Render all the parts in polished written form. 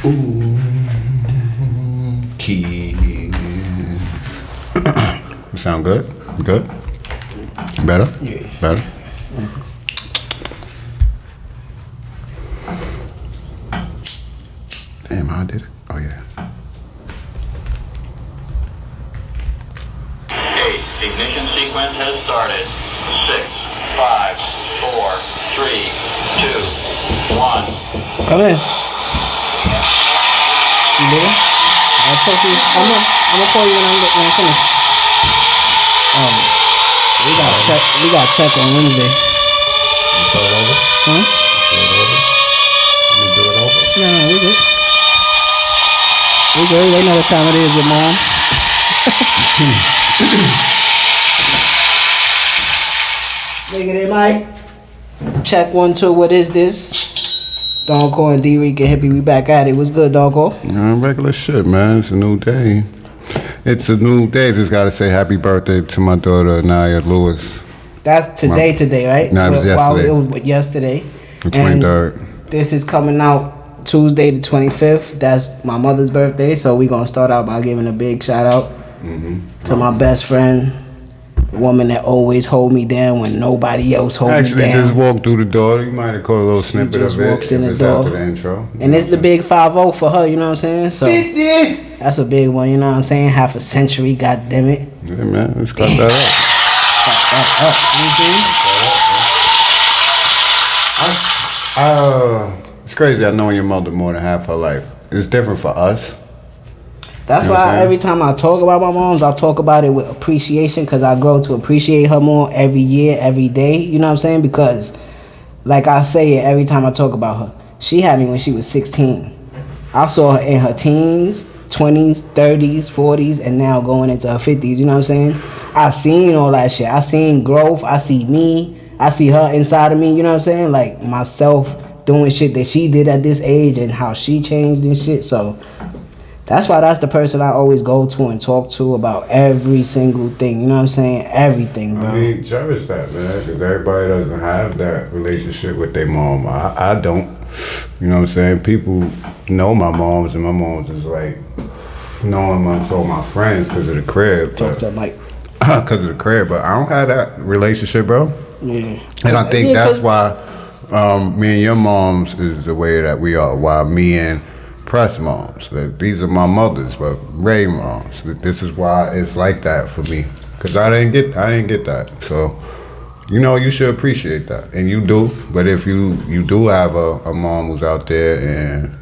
Ooh. Keys. Sound good? Good? Better? Yeah. Better? Damn, I did it. Oh, yeah. Ignition sequence has started. 6, 5, 4, 3, 2, 1. Come in. You there? I'll talk to you. I'm gonna call you when I'm finished. We got check on Wednesday. You throw it over? Huh? Throw it over? Let me do it over? No, we good. We good. They know what time it is with mom. Nigga, Mike. Check 1, 2. What is this? Donko and Dricanhippie, we back at it. What's good, Donko? Regular shit, man. It's a new day. It's a new day. Just gotta say happy birthday to my daughter, Naya Lewis. That's today, right? No, it was yesterday. It was yesterday. The 23rd. This is coming out Tuesday the 25th. That's my mother's birthday. So we're going to start out by giving a big shout out to my best friend. The woman that always hold me down when nobody else hold me down. Actually, just walked through the door. You might have caught a little snippet of it. Just walked in the It's door. after the intro. And it's the big 5-0 for her, you know what I'm saying? So 50! that's a big one, you know what I'm saying? Half a century, god damn it. Yeah, man. Let's cut that up. It's crazy. I know your mother more than half her life. It's different for us. That's You know what I'm why saying? every time I talk about my moms, I talk about it with appreciation because I grow to appreciate her more every year, every day. You know what I'm saying? Because, like I say it every time I talk about her, she had me when she was 16. I saw her in her teens, 20s, 30s, 40s, and now going into her 50s. You know what I'm saying? I seen all that shit. I seen growth. I see me. I see her inside of me. You know what I'm saying? Like myself doing shit that she did at this age and how she changed and shit. So that's why that's the person I always go to and talk to about every single thing. You know what I'm saying? Everything, bro. I mean, cherish that, man, because everybody doesn't have that relationship with their mom. I don't. You know what I'm saying? People know my moms, and my mom's is like knowing my friends because of the crib. Talk to Mike. Because of the crib, but I don't have that relationship, bro. Yeah. And I think that's why me and your moms is the way that we are. Why me and Press moms. These are my mothers, but Ray moms. This is why it's like that for me. Cause I didn't get that. So, you know, you should appreciate that, and you do. But if you do have a mom who's out there and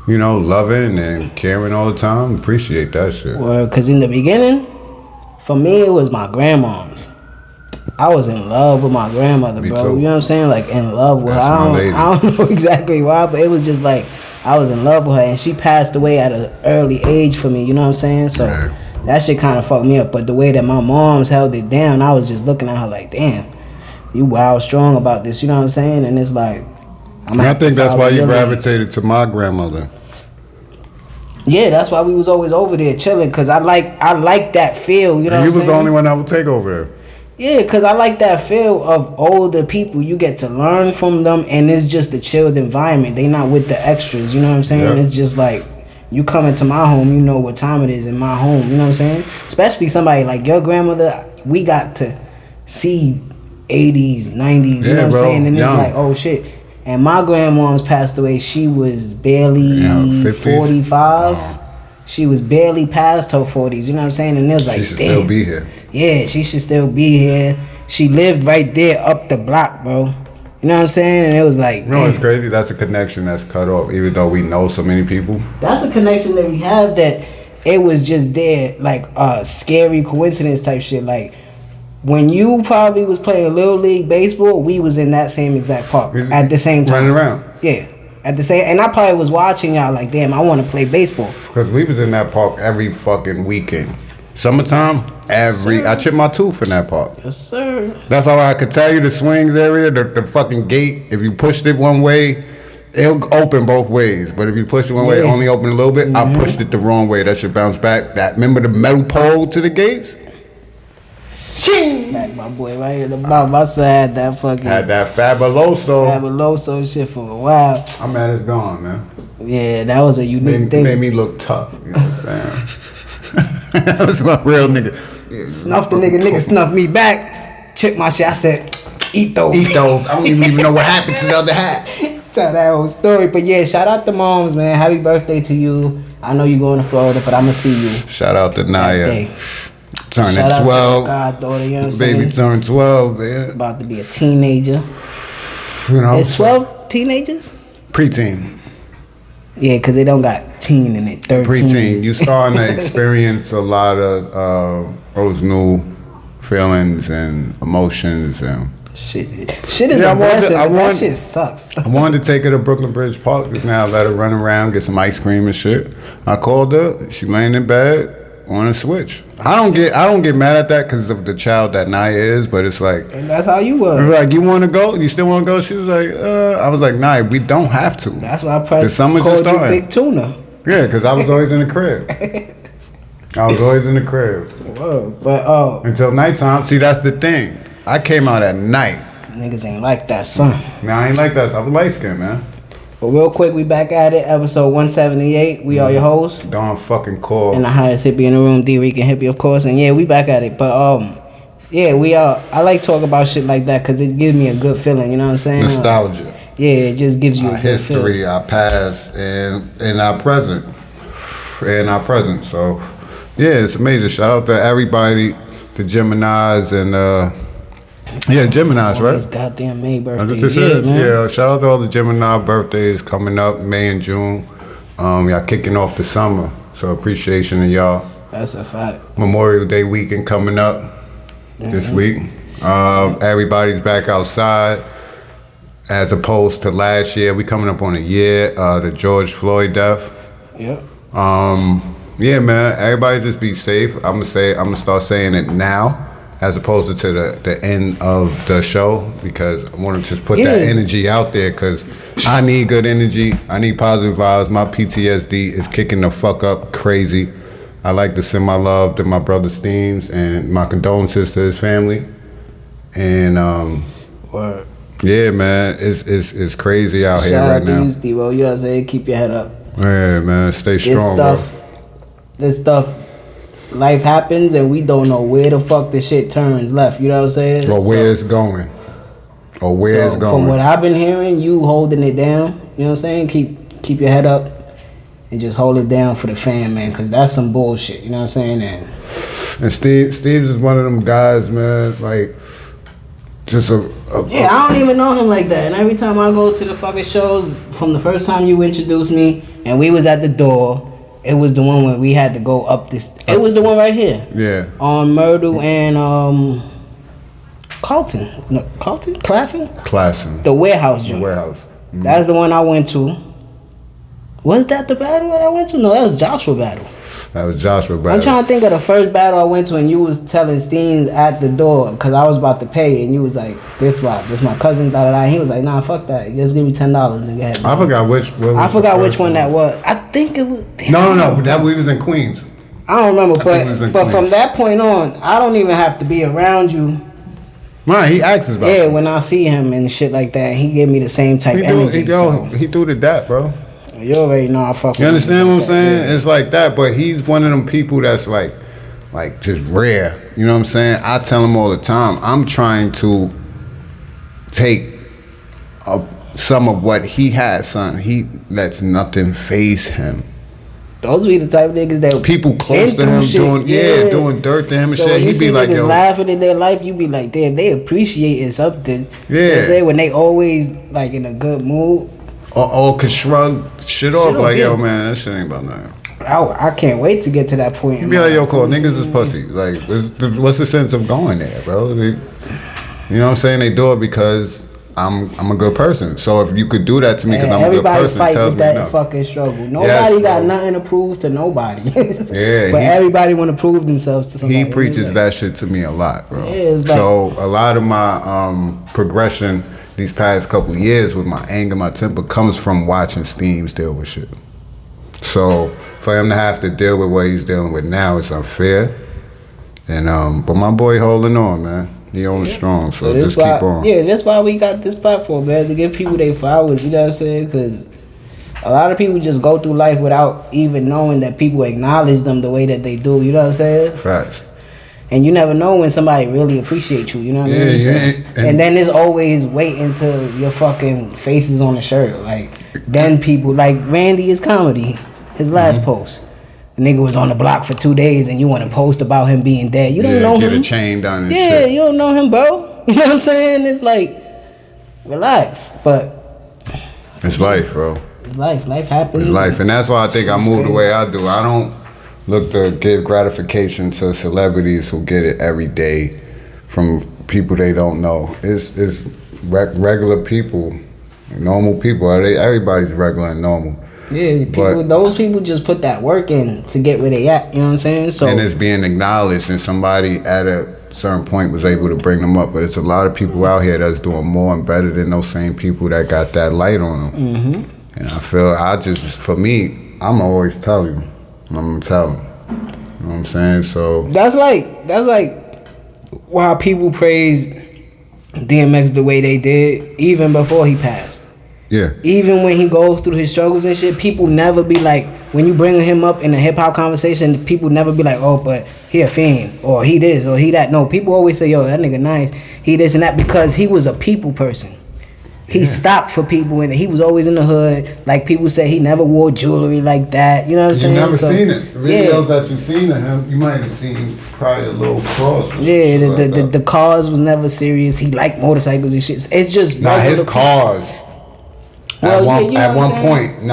you know loving and caring all the time, appreciate that shit. Well, cause in the beginning, for me it was my grandma's. I was in love with my grandmother, Me bro. too. You know what I'm saying? Like in love with That's her. my lady. I don't know exactly why, but it was just like I was in love with her, and she passed away at an early age for me. You know what I'm saying? So Right. that shit kind of fucked me up. But the way that my mom's held it down, I was just looking at her like, damn, you wild strong about this. You know what I'm saying? And it's like, I think that's why you gravitated to my grandmother. Yeah, that's why we was always over there chilling, cause I like that feel. You know, And what you I'm was saying? the only one that would take over there. Yeah, cause I like that feel of older people. You get to learn from them, and it's just a chilled environment. They not with the extras. You know what I'm saying? Yeah. It's just like you come into my home, you know what time it is in my home. You know what I'm saying? Especially somebody like your grandmother. We got to see 80s, 90s. You know what I'm saying? And young. it's like, oh shit. And my grandmom's passed away. She was barely 50s. 45. Oh. She was barely past her 40s. You know what I'm saying? And it was like, She should damn. still be here. Yeah, she should still be here. She lived right there up the block, bro. You know what I'm saying? And it was like, You know what's damn. crazy? That's a connection that's cut off, even though we know so many people. That's a connection that we have that it was just there, like scary coincidence type shit. Like when you probably was playing Little League baseball, we was in that same exact park at the same time. Running around. Yeah. At the same, and I probably was watching y'all like, damn, I want to play baseball. Because we was in that park every fucking weekend. Summertime, I chipped my tooth in that park. Yes, sir. That's why I could tell you the swings area, the fucking gate, if you pushed it one way, it'll open both ways. But if you push it one way, it only open a little bit. I pushed it the wrong way. That should bounce back. Remember the metal pole to the gates? Smack my boy right here in the mouth. My son had that fucking Had that fabuloso. fabuloso shit for a while. I'm mad it's gone, man. Yeah, that was a unique thing. Made me look tough. You know what I'm saying? That was my real nigga. Yeah, Snuff the nigga snuffed me back. Check my shit. I said, eat those. Eat those. I don't even know what happened to the other hat. Tell that whole story. But yeah, shout out to moms, man. Happy birthday to you. I know you going to Florida, but I'm going to see you. Shout out to Naya. Turning Shout out 12. to my goddaughter, you know what I'm Baby saying? turned 12, man. About to be a teenager. You know, Is 12 teenagers? Preteen. Yeah, because they don't got teen in it. 13. Preteen. You starting to experience a lot of those new feelings and emotions and Shit is a blessing, but that shit sucks. I wanted to take her to Brooklyn Bridge Park just now, let her run around, get some ice cream and shit. I called her, she laying in bed on a switch. I don't get mad at that because of the child that Naya is, but it's like, And that's how you was. it's like, you want to go? You still want to go? She was like, I was like, Naya, we don't have to. That's why I probably The summer's called just you starting. Big Tuna. Yeah, because I was always in the crib. I was always in the crib. Whoa, but Until nighttime. See, that's the thing. I came out at night. niggas ain't like that, son. Man, I ain't like that. I was light skinned, man. But real quick, we back at it. Episode 178. We are your hosts. Don't fucking call. And the highest hippie in the room, Dricanhippie, of course. And yeah, we back at it. But yeah, we are. I like talk about shit like that because it gives me a good feeling. You know what I'm saying? Nostalgia. Yeah, it just gives you Our a good feeling. history, our past, and our present. So, yeah, it's amazing. Shout out to everybody, the Geminis and Geminis, All right? these goddamn May That's what birthdays. this is? Yeah, shout out to all the Gemini birthdays coming up May and June. Y'all kicking off the summer, so appreciation to y'all. That's a fact. Memorial Day weekend coming up this week. Everybody's back outside as opposed to last year. We coming up on a year, the George Floyd death. Yep. Yeah, man, everybody just be safe. I'm gonna start saying it now as opposed to the end of the show because I want to just put that energy out there because I need good energy. I need positive vibes. My PTSD is kicking the fuck up crazy. I like to send my love to my brother Steams and my condolences to his family. And Word. yeah, man, it's crazy out here Shout right out to now. you, Steve-O. You know what I'm saying? Keep your head up. Yeah, man, stay strong, This stuff, life happens and we don't know where the fuck the shit turns left. You know what I'm saying? bro. Or where it's going. Or where it's going. From what I've been hearing, you holding it down. You know what I'm saying? Keep your head up and just hold it down for the fam, man, because that's some bullshit. You know what I'm saying? And Steve's is one of them guys, man, like, just yeah, I don't even know him like that. And every time I go to the fucking shows, from the first time you introduced me, and we was at the door, it was the one where we had to go up this. It was the one right here. Yeah. On Myrtle and Carlton. No, Carlton? Classing. The warehouse joint. Warehouse. Mm-hmm. That's the one I went to. Was that the battle that I went to? No, that was Joshua battle. That was Joshua battle. I'm trying to think of the first battle I went to, and you was telling Steen at the door because I was about to pay, and you was like, "This my cousin." Da da da. He was like, "Nah, fuck that. Just give me $10 and go ahead." I forgot which. which one that was. I think it was. No. That we was in Queens. I don't remember, but Queens. from that point on, I don't even have to be around you. Man, he asks us about. Yeah, when I see him and shit like that, he give me the same type energy. He threw the dat, bro. You already know I fuck with You understand what I'm saying? Yeah. It's like that, but he's one of them people that's like just rare. You know what I'm saying? I tell him all the time, I'm trying to take some of what he has, son. He lets nothing phase him. Those be the type of niggas that People close to him doing dirt to him and so shit. When you He see be like, niggas yo, laughing in their life, you be like, damn, they appreciating something. Yeah. You know what I'm saying? When they always like in a good mood. or could shrug shit off like, yeah. yo, man, that shit ain't about nothing. I can't wait to get to that point. You be like, yo, Cole, niggas is pussy. Like, what's the sense of going there, bro? You know what I'm saying? They do it because I'm a good person. So if you could do that to me because I'm a good person, everybody fight tells with me that no. fucking struggle. Nobody got nothing to prove to nobody. Yeah, but everybody want to prove themselves to somebody. He preaches that shit to me a lot, bro. Yeah, it's like, so a lot of my progression these past couple years with my anger, my temper comes from watching Steams deal with shit. So for him to have to deal with what he's dealing with now, it's unfair. And but my boy holding on, man. He holding strong, so just keep on. Yeah, that's why we got this platform, man, to give people their flowers. You know what I'm saying? Because A lot of people just go through life without even knowing that people acknowledge them the way that they do. You know what I'm saying? Facts. And you never know when somebody really appreciates you. You know what I mean? Yeah. And then it's always waiting till your fucking face is on the shirt. Like, then people, like Randy is comedy. His last post. The nigga was on the block for 2 days and you want to post about him being dead. You don't know get him. a chain done and Yeah, shit. you don't know him, bro. You know what I'm saying? It's like, relax. But It's life, bro. it's life. Life happens. It's life. And that's why I think I move the way I do. I don't look to give gratification to celebrities who get it every day from people they don't know. It's regular people, normal people. Everybody's regular and normal. Yeah, those people just put that work in to get where they at. You know what I'm saying? So and it's being acknowledged, and somebody at a certain point was able to bring them up. But it's a lot of people out here that's doing more and better than those same people that got that light on them. Mm-hmm. And I feel for me, I'm always tell you. I'm gonna tell them. You know what I'm saying? So that's like why people praise DMX the way they did, even before he passed. yeah. Even when he goes through his struggles and shit, people never be like, when you bring him up in a hip hop conversation, people never be like, oh, but he a fiend, or he this, or he that. No, people always say, yo, that nigga nice, he this and that, because he was a people person. He stopped for people, and he was always in the hood. Like people say, he never wore jewelry like that. You know what I'm saying? You never seen it. The videos that you seen of him, you might have seen probably a little cross. Yeah, the cars was never serious. He liked motorcycles and shit. It's just his cars. Well, at one point,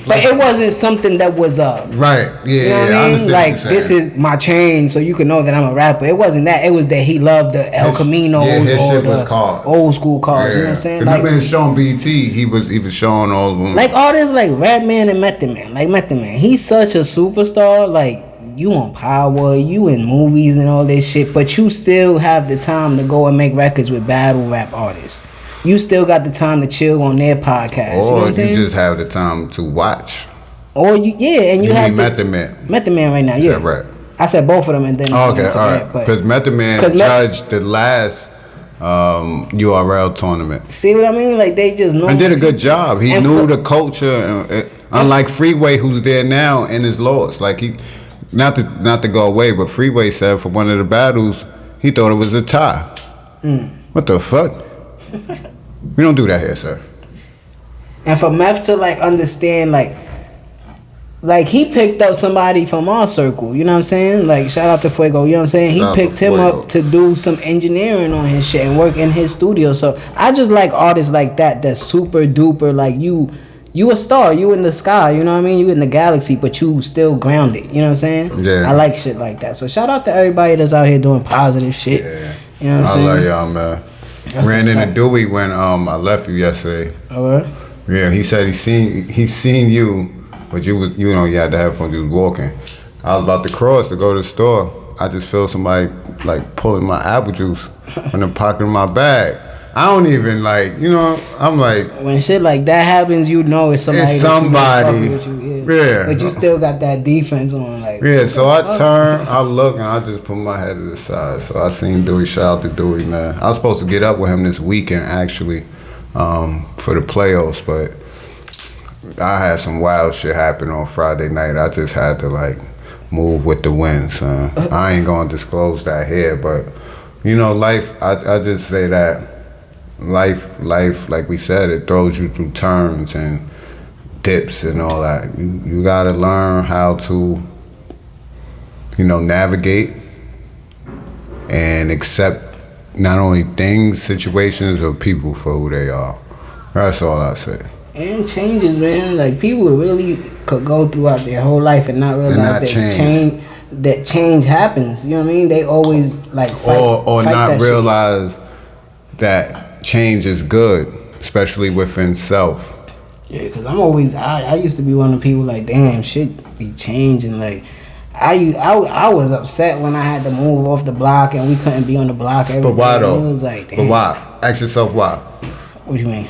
but it wasn't something that was right. Yeah, you know what I mean? Like, this is my chain, so you can know that I'm a rapper. It wasn't that. It was that he loved the El Caminos or the old school cars. Yeah. You know what I'm saying? Like, remember showing BT, he was showing all of them. Like artists like Redman and Method Man. Like Method Man, he's such a superstar. Like, you on Power, you in movies and all this shit, but you still have the time to go and make records with battle rap artists. You still got the time to chill on their podcast. Or you know what I'm saying? just have the time to watch. Or and you have Method Man. Method Man right now, yeah. Is that right? I said both of them and then okay, all right. Because Method Man judged the last URL tournament. See what I mean? Like, they just know. And did a good job. He knew the culture. Unlike Freeway, who's there now and is lost. Like, he, not to go away, but Freeway said for one of the battles, he thought it was a tie. What the fuck? We don't do that here, sir. And for Meth to like understand, like he picked up somebody from our circle, you know what I'm saying? Like, shout out to Fuego, you know what I'm saying? He picked him up to do some engineering on his shit and work in his studio. So I just like artists like that that's super duper, like you a star, you in the sky, you know what I mean? You in the galaxy, but you still grounded, you know what I'm saying? Yeah. I like shit like that. So shout out to everybody that's out here doing positive shit. Yeah. You know what I'm saying? I love y'all, man. Ran into Dewey when I left you yesterday. Alright. Yeah, he said he seen you, but you had the headphones, you was walking. I was about to cross to go to the store. I just feel somebody like pulling my apple juice from the pocket of my bag. I don't even I'm like, when shit like that happens, you know it's somebody. It's somebody. With you, yeah. But you still got that defense on, like. Yeah, so I turn, I look, and I just put my head to the side. So I seen Dewey. Shout out to Dewey, man. I was supposed to get up with him this weekend, actually, for the playoffs, but I had some wild shit happen on Friday night. I just had to, move with the wind, son. I ain't gonna disclose that here, but, life, I just say that life, like we said, it throws you through turns and dips and all that. You gotta learn how to, navigate and accept not only things, situations, or people for who they are. That's all I say. And changes, man. Like, people really could go throughout their whole life and not realize that change happens. You know what I mean? They always fight, or fight not realize shit. that change is good, especially within self. Yeah, because I used to be one of the people like, damn, shit be changing. Like, I was upset when I had to move off the block and we couldn't be on the block every day. But why though? It was like, damn. But why? Ask yourself why. What you mean?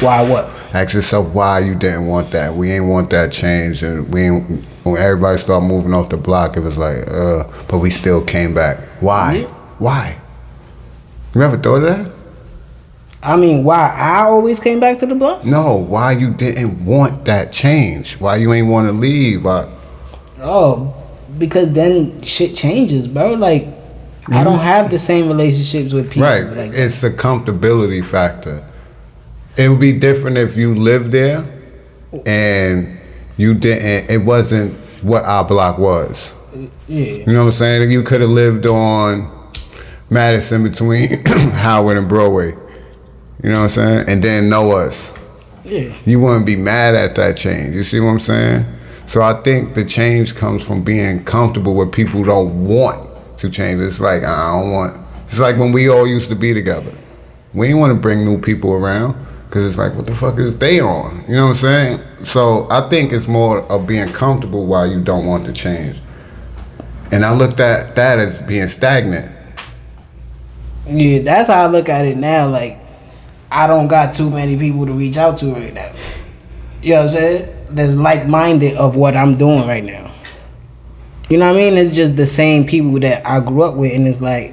Why what? Ask yourself why you didn't want that. We ain't want that change, and when everybody started moving off the block, it was like, but we still came back. Why? Yeah. Why? You ever thought of that? I mean, why I always came back to the block? No, why you didn't want that change? Why you ain't want to leave? Why? Oh, because then shit changes, bro. Like, I don't have the same relationships with people. Right, Like it's a comfortability factor. It would be different if you lived there and you didn't. It wasn't what our block was. Yeah. You know what I'm saying? You could have lived on Madison between Howard and Broadway. You know what I'm saying? And then know us. Yeah. You wouldn't be mad at that change. You see what I'm saying? So I think the change comes from being comfortable with people who don't want to change. It's like, I don't want. It's like when we all used to be together. We didn't want to bring new people around because it's like, what the fuck is they on? You know what I'm saying? So I think it's more of being comfortable while you don't want to change. And I looked at that as being stagnant. Yeah, that's how I look at it now. Like, I don't got too many people to reach out to right now. You know what I'm saying? That's like-minded of what I'm doing right now. You know what I mean? It's just the same people that I grew up with, and it's like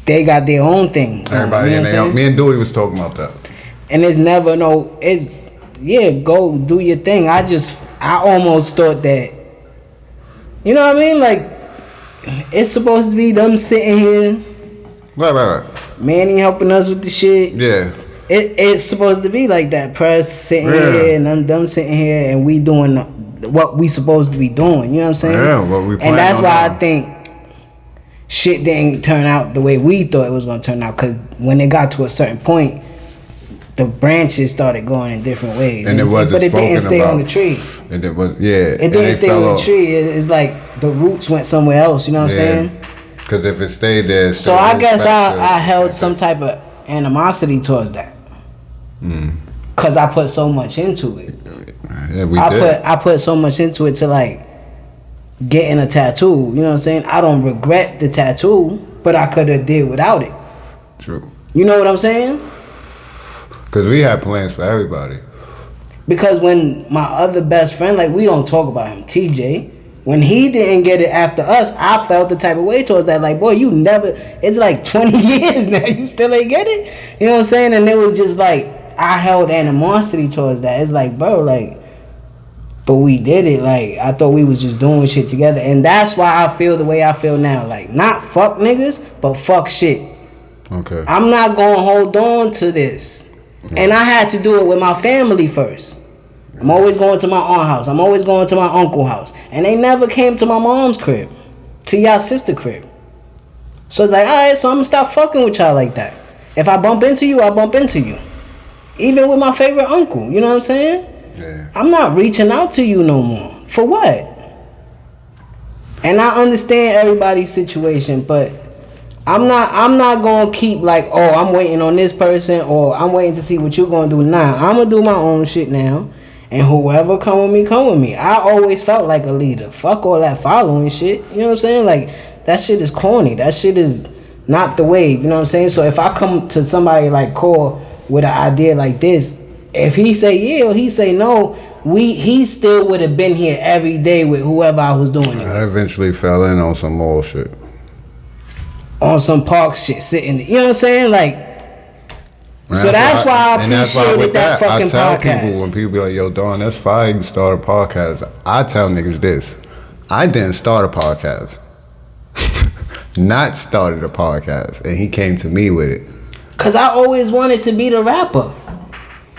they got their own thing. Everybody, you know me and Dewey was talking about that. And it's never go do your thing. I almost thought that, you know what I mean? Like, it's supposed to be them sitting here. Right. Manny helping us with the shit. Yeah. It's supposed to be like that. Press sitting here and them sitting here and we doing what we supposed to be doing. You know what I'm saying? Yeah, what we and that's why I think shit didn't turn out the way we thought it was going to turn out. Because when it got to a certain point, the branches started going in different ways. And it wasn't but it didn't stay about, on the tree. It was, yeah. It didn't stay on the tree. It's like the roots went somewhere else. You know what I'm saying? Because if it stayed there, so I guess I held some type of animosity towards that. Cause I put so much into it. Yeah, I put so much into it to like getting a tattoo. You know what I'm saying? I don't regret the tattoo, but I could have did without it. True. You know what I'm saying? Cause we had plans for everybody. Because when my other best friend, like we don't talk about him, TJ. When he didn't get it after us, I felt the type of way towards that. Like, boy, you never. It's like 20 years now. You still ain't get it. You know what I'm saying? And it was just like. I held animosity towards that. It's like, bro, like, but we did it. Like, I thought we was just doing shit together. And that's why I feel the way I feel now. Like, not fuck niggas, but fuck shit. Okay. I'm not going to hold on to this. Yeah. And I had to do it with my family first. I'm always going to my aunt house. I'm always going to my uncle house. And they never came to my mom's crib. To y'all sister crib. So it's like, all right, so I'm going to stop fucking with y'all like that. If I bump into you, I bump into you. Even with my favorite uncle, you know what I'm saying? Yeah. I'm not reaching out to you no more. For what? And I understand everybody's situation, but I'm not gonna keep like, oh, I'm waiting on this person or I'm waiting to see what you're gonna do now. I'm gonna do my own shit now. And whoever come with me, come with me. I always felt like a leader. Fuck all that following shit. You know what I'm saying? Like, that shit is corny. That shit is not the wave. You know what I'm saying? So if I come to somebody like Core with an idea like this, if he say yeah or he say no, he still would have been here every day with whoever I was doing it. I eventually fell in on some more shit. On some park shit, sitting, you know what I'm saying? Like, so that's why I appreciated that fucking podcast. I tell people, when people be like, yo, Dawn, that's fine, you start a podcast. I tell niggas this. I didn't start a podcast. Not started a podcast. And he came to me with it. Cause I always wanted to be the rapper.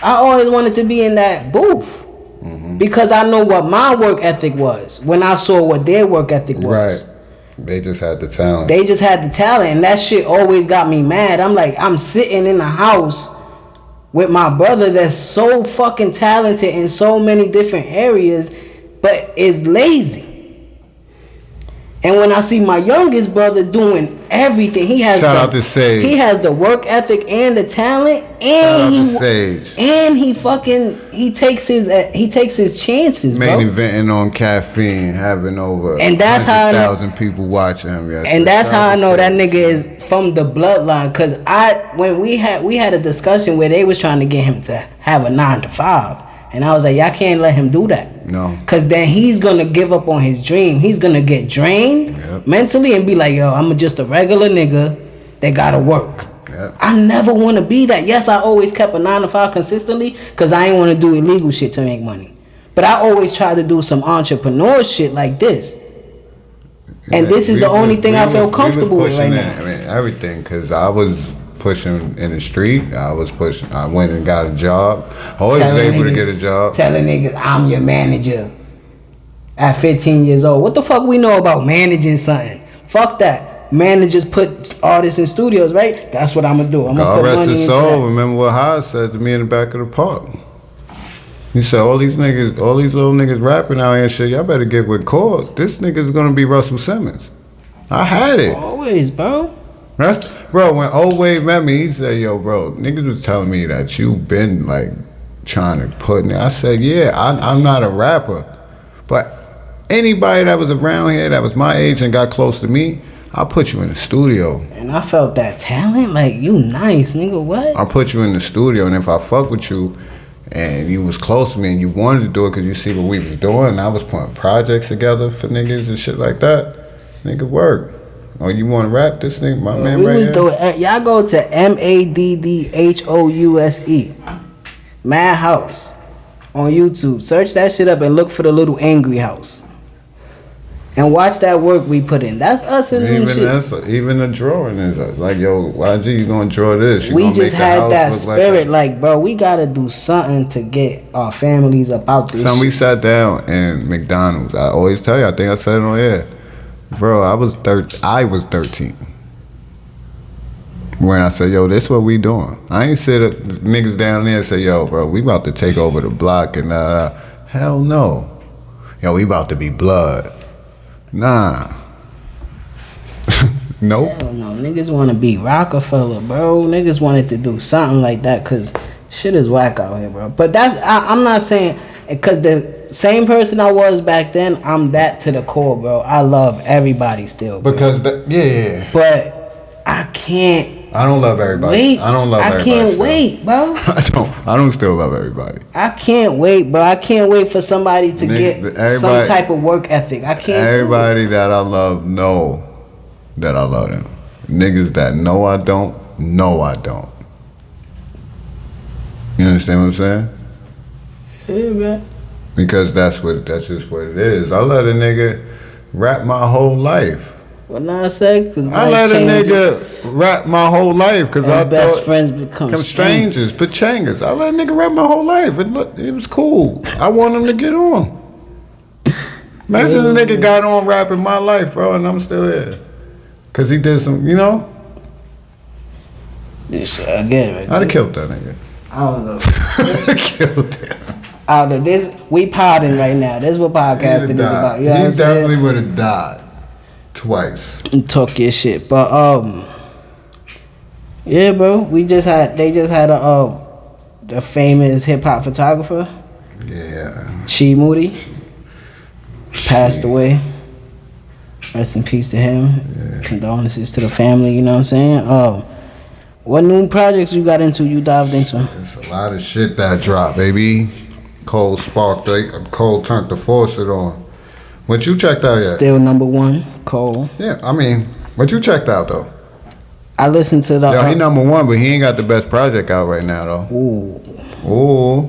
I always wanted to be in that booth. Mm-hmm. Because I know what my work ethic was when I saw what their work ethic was. Right. They just had the talent. And that shit always got me mad. I'm like, I'm sitting in the house with my brother that's so fucking talented in so many different areas, but is lazy. And when I see my youngest brother doing everything, he has shout out to Sage. He has the work ethic and the talent, and he takes his chances. Main eventing on caffeine, having over and that's 100,000 people watching him. Yes, and that's how I know that nigga is from the bloodline. Cause when we had a discussion where they was trying to get him to have a 9-to-5. And I was like, y'all can't let him do that. No. Because then he's going to give up on his dream. He's going to get drained mentally and be like, yo, I'm just a regular nigga that got to work. Yep. Yep. I never want to be that. Yes, I always kept a 9 to 5 consistently because I ain't want to do illegal shit to make money. But I always try to do some entrepreneur shit like this. And this is the only thing I feel comfortable with right now. I mean, everything, because I was pushing in the street. I went and got a job. I always was able to get a job. Telling niggas, I'm your manager. At 15 years old. What the fuck we know about managing something? Fuck that. Managers put artists in studios, right? That's what I'm going to do. I'm going to put money into that. God rest his soul. Remember what Haas said to me in the back of the park. He said, all these little niggas rapping out here and shit, y'all better get with chords. This nigga's gonna be Russell Simmons. I had it. Always, bro. Bro, when Old Wave met me, he said, yo, bro, niggas was telling me that you been, like, trying to put in. I said, yeah, I'm not a rapper. But anybody that was around here that was my age and got close to me, I'll put you in the studio. And I felt that talent. Like, you nice, nigga, what? I'll put you in the studio, and if I fuck with you, and you was close to me and you wanted to do it because you see what we was doing, and I was putting projects together for niggas and shit like that, nigga work. Oh, you want to rap this nigga? My man right here? Y'all go to MADDHOUSE. Madhouse on YouTube. Search that shit up and look for the little angry house. And watch that work we put in. That's us in them shit. Even the drawing is like, yo, YG, you gonna draw this? You we gonna just had that spirit, like, bro, we gotta do something to get our families about this. We sat down in McDonald's. I always tell you, I think I said it on air. Bro, I was 13 when I said, yo, this what we doing. I ain't sit niggas down there and say, yo, bro, we about to take over the block and hell no. Yo, we about to be blood. Nah. Nope. Hell no. Niggas want to be Rockefeller, bro. Niggas wanted to do something like that because shit is whack out here, bro. But I'm not saying, because the same person I was back then, I'm that to the core, bro. I love everybody still, bro. Because, yeah. But I can't. I don't love everybody. I can't wait, bro. I don't still love everybody. I can't wait, bro. I can't wait for somebody to get some type of work ethic. I can't. Everybody that I love know that I love them. Niggas that know I don't. You understand what I'm saying? Yeah, man. Because that's just what it is. I let a nigga rap my whole life. What I say? Cause I let a nigga rap my whole life because I best thought friends become strangers, pachangas. I let a nigga rap my whole life. It was cool. I want him to get on. Imagine a nigga got on rapping my life, bro, and I'm still here. Because he did some, you know? Yeah, sure, I get it. I'd have killed that nigga. I don't know. Killed him. I don't know. We podding right now. This is what podcasting is about. You know he definitely would have died. Twice. And talk your shit. But yeah, bro. They just had the famous hip hop photographer. Yeah. Chi Moody. Passed away. Rest in peace to him. Yeah. Condolences to the family, you know what I'm saying? What new projects you got into, you dived into? There's a lot of shit that dropped, baby. Cole turned the faucet on. What you checked out yet? Still number one, Cole. Yeah, I mean, what you checked out though? I listened to the. Yo, he number one, but he ain't got the best project out right now though. Ooh.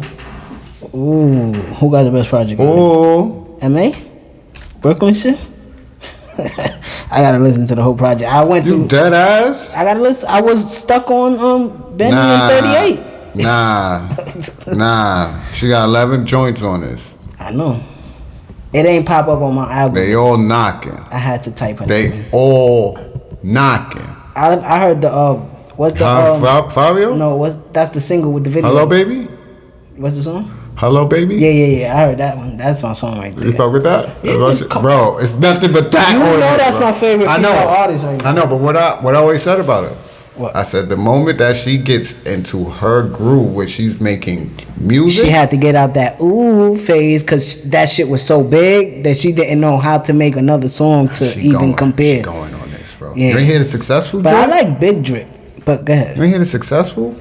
Who got the best project? Ooh. MA? Brooklyn shit? I gotta listen to the whole project. I went through. You dead ass? I gotta listen. I was stuck on Benny and 38. Nah. She got 11 joints on this. I know. It ain't pop up on my album. They all knocking. I had to type in. They all knocking. I heard the what's the Fabio? No, that's the single with the video. Hello Baby? What's the song? Hello Baby? Yeah. I heard that one. That's my song right there. You fuck with that? Bro, it's nothing but that. You know that's my favorite female artist right now. I know, but what I always said about her. What? I said the moment that she gets into her groove where she's making music, she had to get out that ooh phase because that shit was so big that she didn't know how to make another song to compare. She going on this, bro. Yeah. You ain't hear the Successful But drip? I like Big Drip. But go ahead. You ain't hear the Successful?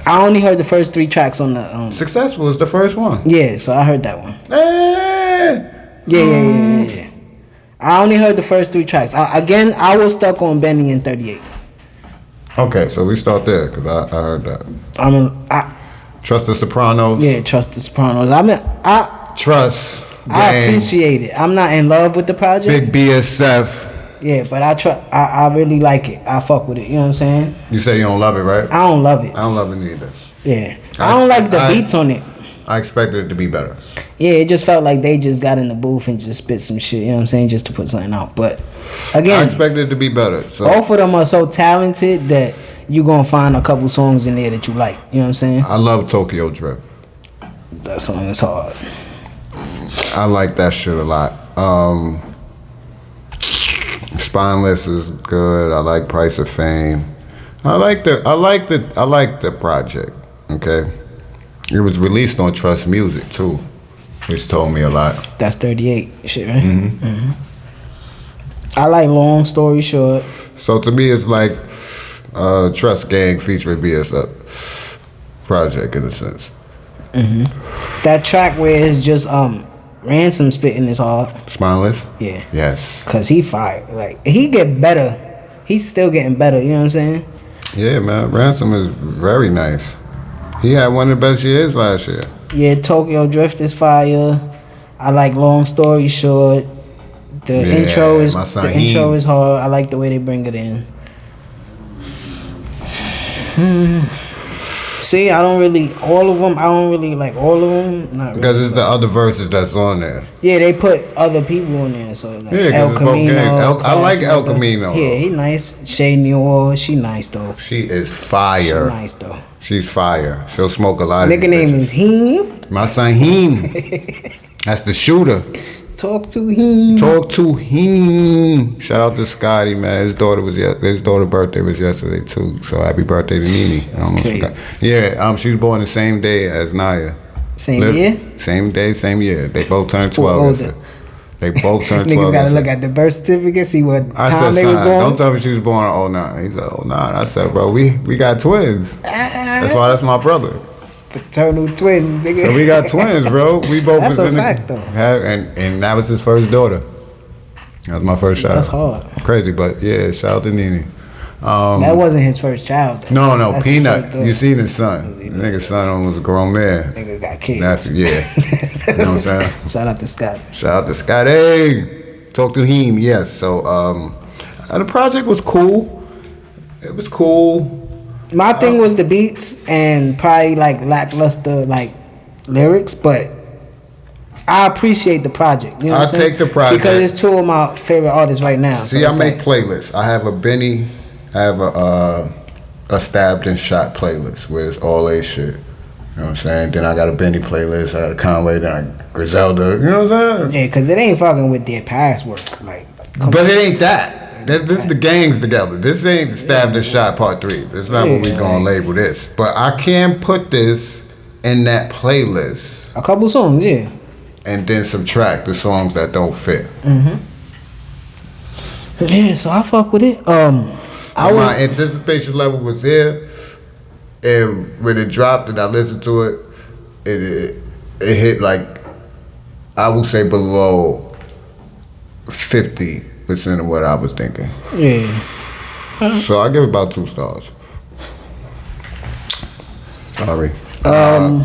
I only heard the first 3 tracks on the Successful is the first one. Yeah, so I heard that one. Yeah. I only heard the first 3 tracks. I was stuck on Benny and 38. Okay, so we start there because I heard that. I Trust the Sopranos. Yeah, Trust the Sopranos. Trust. I appreciate it. I'm not in love with the project. Big BSF. Yeah, but I really like it. I fuck with it. You know what I'm saying? You say you don't love it, right? I don't love it. I don't love it neither. Yeah, I don't like the beats on it. I expected it to be better. Yeah, it just felt like they just got in the booth and just spit some shit. You know what I'm saying? Just to put something out. But again, I expected it to be better. So both of them are so talented that you gonna find a couple songs in there that you like. You know what I'm saying? I love Tokyo Drift. That song is hard. I like that shit a lot. Spineless is good. I like Price of Fame. I like the project. Okay, it was released on Trust Music too, which told me a lot. That's 38 shit, right? Mm-hmm. I like Long Story Short. So to me, it's like Trust Gang featuring BSF project in a sense. Mm-hmm. That track where it's just Ransom spitting is hard. Spineless? Yeah. Yes. Cause he fired. Like he get better. He's still getting better. You know what I'm saying? Yeah, man. Ransom is very nice. He had one of the best years last year. Yeah, Tokyo Drift is fire. I like Long Story Short. The intro is hard. I like the way they bring it in. See, I don't really like all of them. Not because really, it's the other verses that's on there. Yeah, they put other people on there. So like El Camino. I like El Camino. Yeah, he nice. Shay Noir, she nice though. She is fire. She nice though. She's fire. She'll smoke a lot of nigga name is Heem. My son Heem. That's the shooter. Talk to him. Shout out to Scotty, man. His daughter's birthday was yesterday too. So happy birthday to Nene. I almost forgot. Yeah, she was born the same day as Naya. Same year? Same day, same year. They both turned 12. They both turned 12. Niggas gotta look at the birth certificate, see what time they was born. Don't tell me she was born in 09. He said 09. I said, bro, we got twins. That's why that's my brother. Paternal twins, nigga. So we got twins, bro. We both that's was a fact, though. And that was his first daughter. That was my first child. That's hard. Crazy, but yeah, shout out to Nene. That wasn't his first child. Though. No, that's Peanut. You seen his son. Nigga's son was a grown man. Nigga got kids. Yeah. You know what I'm saying? Shout out to Scott. Shout out to Scott. Hey, talk to him. Yes. So the project was cool. It was cool. My thing was the beats and probably like lackluster like lyrics, but I appreciate the project. You know what I'm saying? I take the project because it's two of my favorite artists right now. See, I make playlists. I have a Benny. I have a Stabbed and Shot playlist where it's all A shit. You know what I'm saying? Then I got a Benny playlist. I got a Conway. Then I got Griselda. You know what I'm saying? Yeah, because it ain't fucking with their past work. Like, but it ain't that. This is the gangs together. This ain't Stabbed and Shot Part 3. That's not what we gonna label this. But I can put this in that playlist. A couple songs, yeah. And then subtract the songs that don't fit. Mm-hmm. Yeah, so I fuck with it. My anticipation level was here, and when it dropped and I listened to it, it hit like, I would say below 50% of what I was thinking. Yeah. So I give it about 2 stars. Sorry.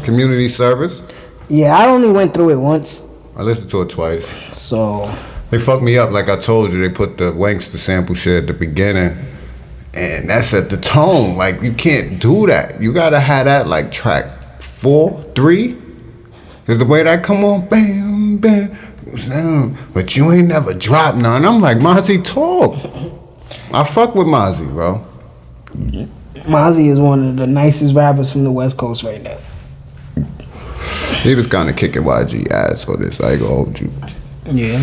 Community service. Yeah, I only went through it once. I listened to it twice. So they fucked me up. Like I told you, they put the Wankster sample shit at the beginning. And that set the tone. Like, you can't do that. You gotta have that like track 4, 3. Cause the way that come on, bam, bam. But you ain't never dropped none. I'm like, Mozzy, talk. I fuck with Mozzy, bro. Mozzy is one of the nicest rappers from the West Coast right now. He was kind of kicking YG ass for this. I ain't gonna hold you. Yeah.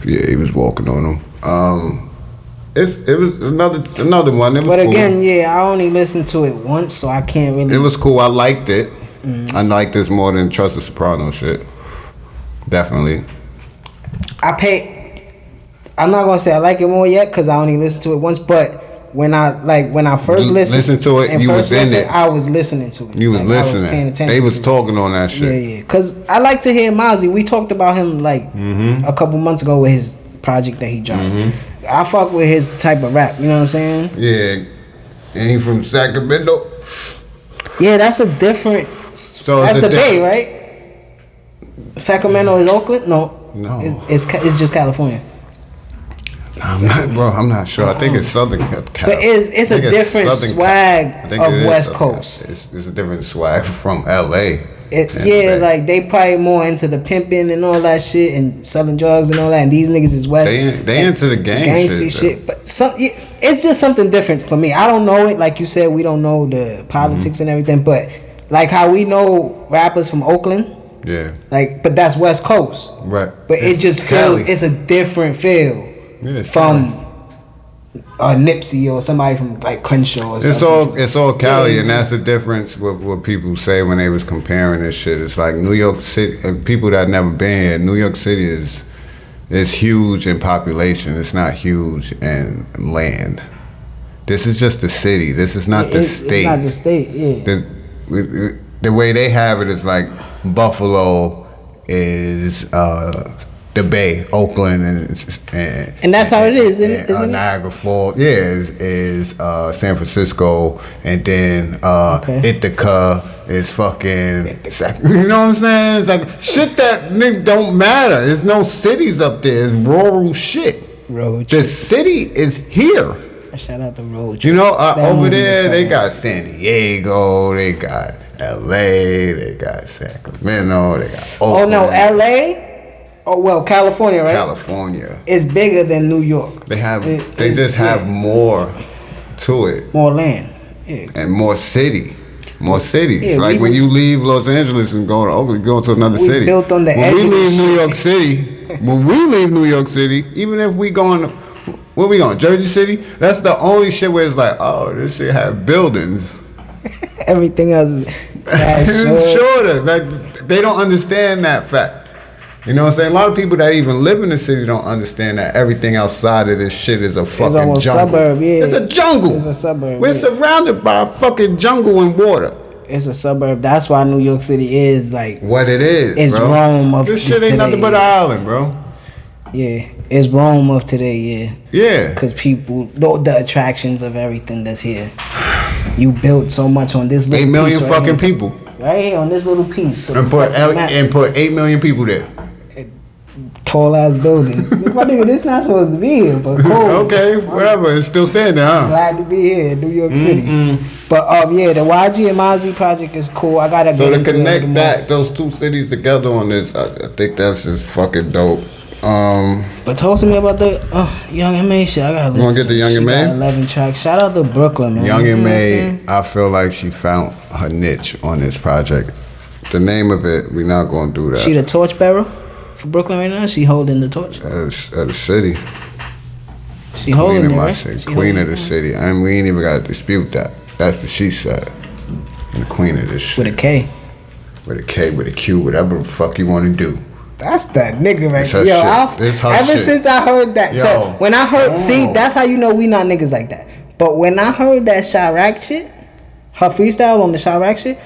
Yeah, he was walking on him. It was another one. It was but again, cool. Yeah, I only listened to it once, so I can't really. It was cool. I liked it. I liked this more than Trust the Soprano shit. Definitely. I'm not gonna say I like it more yet because I only listened to it once. But when I first listened to it, you was in it. I was listening to it. You was listening. I was paying attention. They was talking on that shit. Yeah. Because I like to hear Mozzy. We talked about him a couple months ago with his project that he dropped. I fuck with his type of rap. You know what I'm saying? Yeah. Ain't from Sacramento. Yeah, that's a different. So that's the Bay, right? Sacramento is Oakland? No. It's just California. I'm not sure. I think it's Southern California. But it's a different swag of West Coast. It's a different swag from LA. Like they probably more into the pimping and all that shit and selling drugs and all that. And these niggas is West. They into the gangsty shit. But it's just something different for me. I don't know it. Like you said, we don't know the politics and everything. But like how we know rappers from Oakland. Yeah. Like, but that's West Coast. Right. But it just feels it's a different feel from Nipsey or somebody from like Crenshaw or something. It's all Cali, and that's the difference with what people say when they was comparing this shit. It's like New York City, people that never been here, New York City is huge in population. It's not huge in land. This is just the city. This is not the state. It's not the state, yeah. The way they have it is like Buffalo is the Bay, Oakland, and that's how it is, isn't it? Niagara Falls, is San Francisco, and then Ithaca is fucking. You know what I'm saying? It's like shit that nigga don't matter. There's no cities up there. It's rural shit. The city is here. Shout out to road trip. You know, over there they got San Diego, they got LA, they got Sacramento, they got Oakland. Oh no, LA? Oh well, California, right? California is bigger than New York. They just have more to it. More land. And more cities. Yeah, like when you leave Los Angeles and go to Oakland, you go to another city. Built on the edge of When we leave New York City, even if we going where we going? Jersey City? That's the only shit where it's like, oh, this shit have buildings. Everything else is shorter. Like they don't understand that fact. You know what I'm saying? A lot of people that even live in the city don't understand that everything outside of this shit is a fucking jungle. Suburb, yeah. It's a jungle. It's a suburb. We're surrounded by a fucking jungle and water. It's a suburb. That's why New York City is like what it is. It's bro. Rome of this shit ain't today, nothing but an island, bro. Yeah, it's Rome of today, yeah. Yeah. Because people, the attractions of everything that's here. You built so much on this little 8 million piece fucking right here. people. Right here on this little piece. And put 8 million people there. Tall ass buildings. My nigga, this not supposed to be here, but cool. Okay, whatever. It's still standing, huh? Glad to be here in New York City. But yeah, the YG and Mozzy project is cool. I gotta so to connect those two cities together on this, I think that's just fucking dope. But talk to me about the Young M.A. shit. I gotta listen. You wanna get the Young M.A.? 11 tracks. Shout out to Brooklyn, man. Young M.A. I feel like she found her niche on this project. The name of it, we not gonna do that. She the torchbearer for Brooklyn right now. She holding the torch at the city. She holding it, right? Queen of the city, and we ain't even got to dispute that. That's what she said. And the queen of this shit. With a K. With a K, with a Q, whatever the fuck you want to do. That's that nigga right there. Yo, ever since I heard that, so when I heard, see, that's how you know we not niggas like that. But when I heard that Chirac shit, her freestyle on the Chirac shit,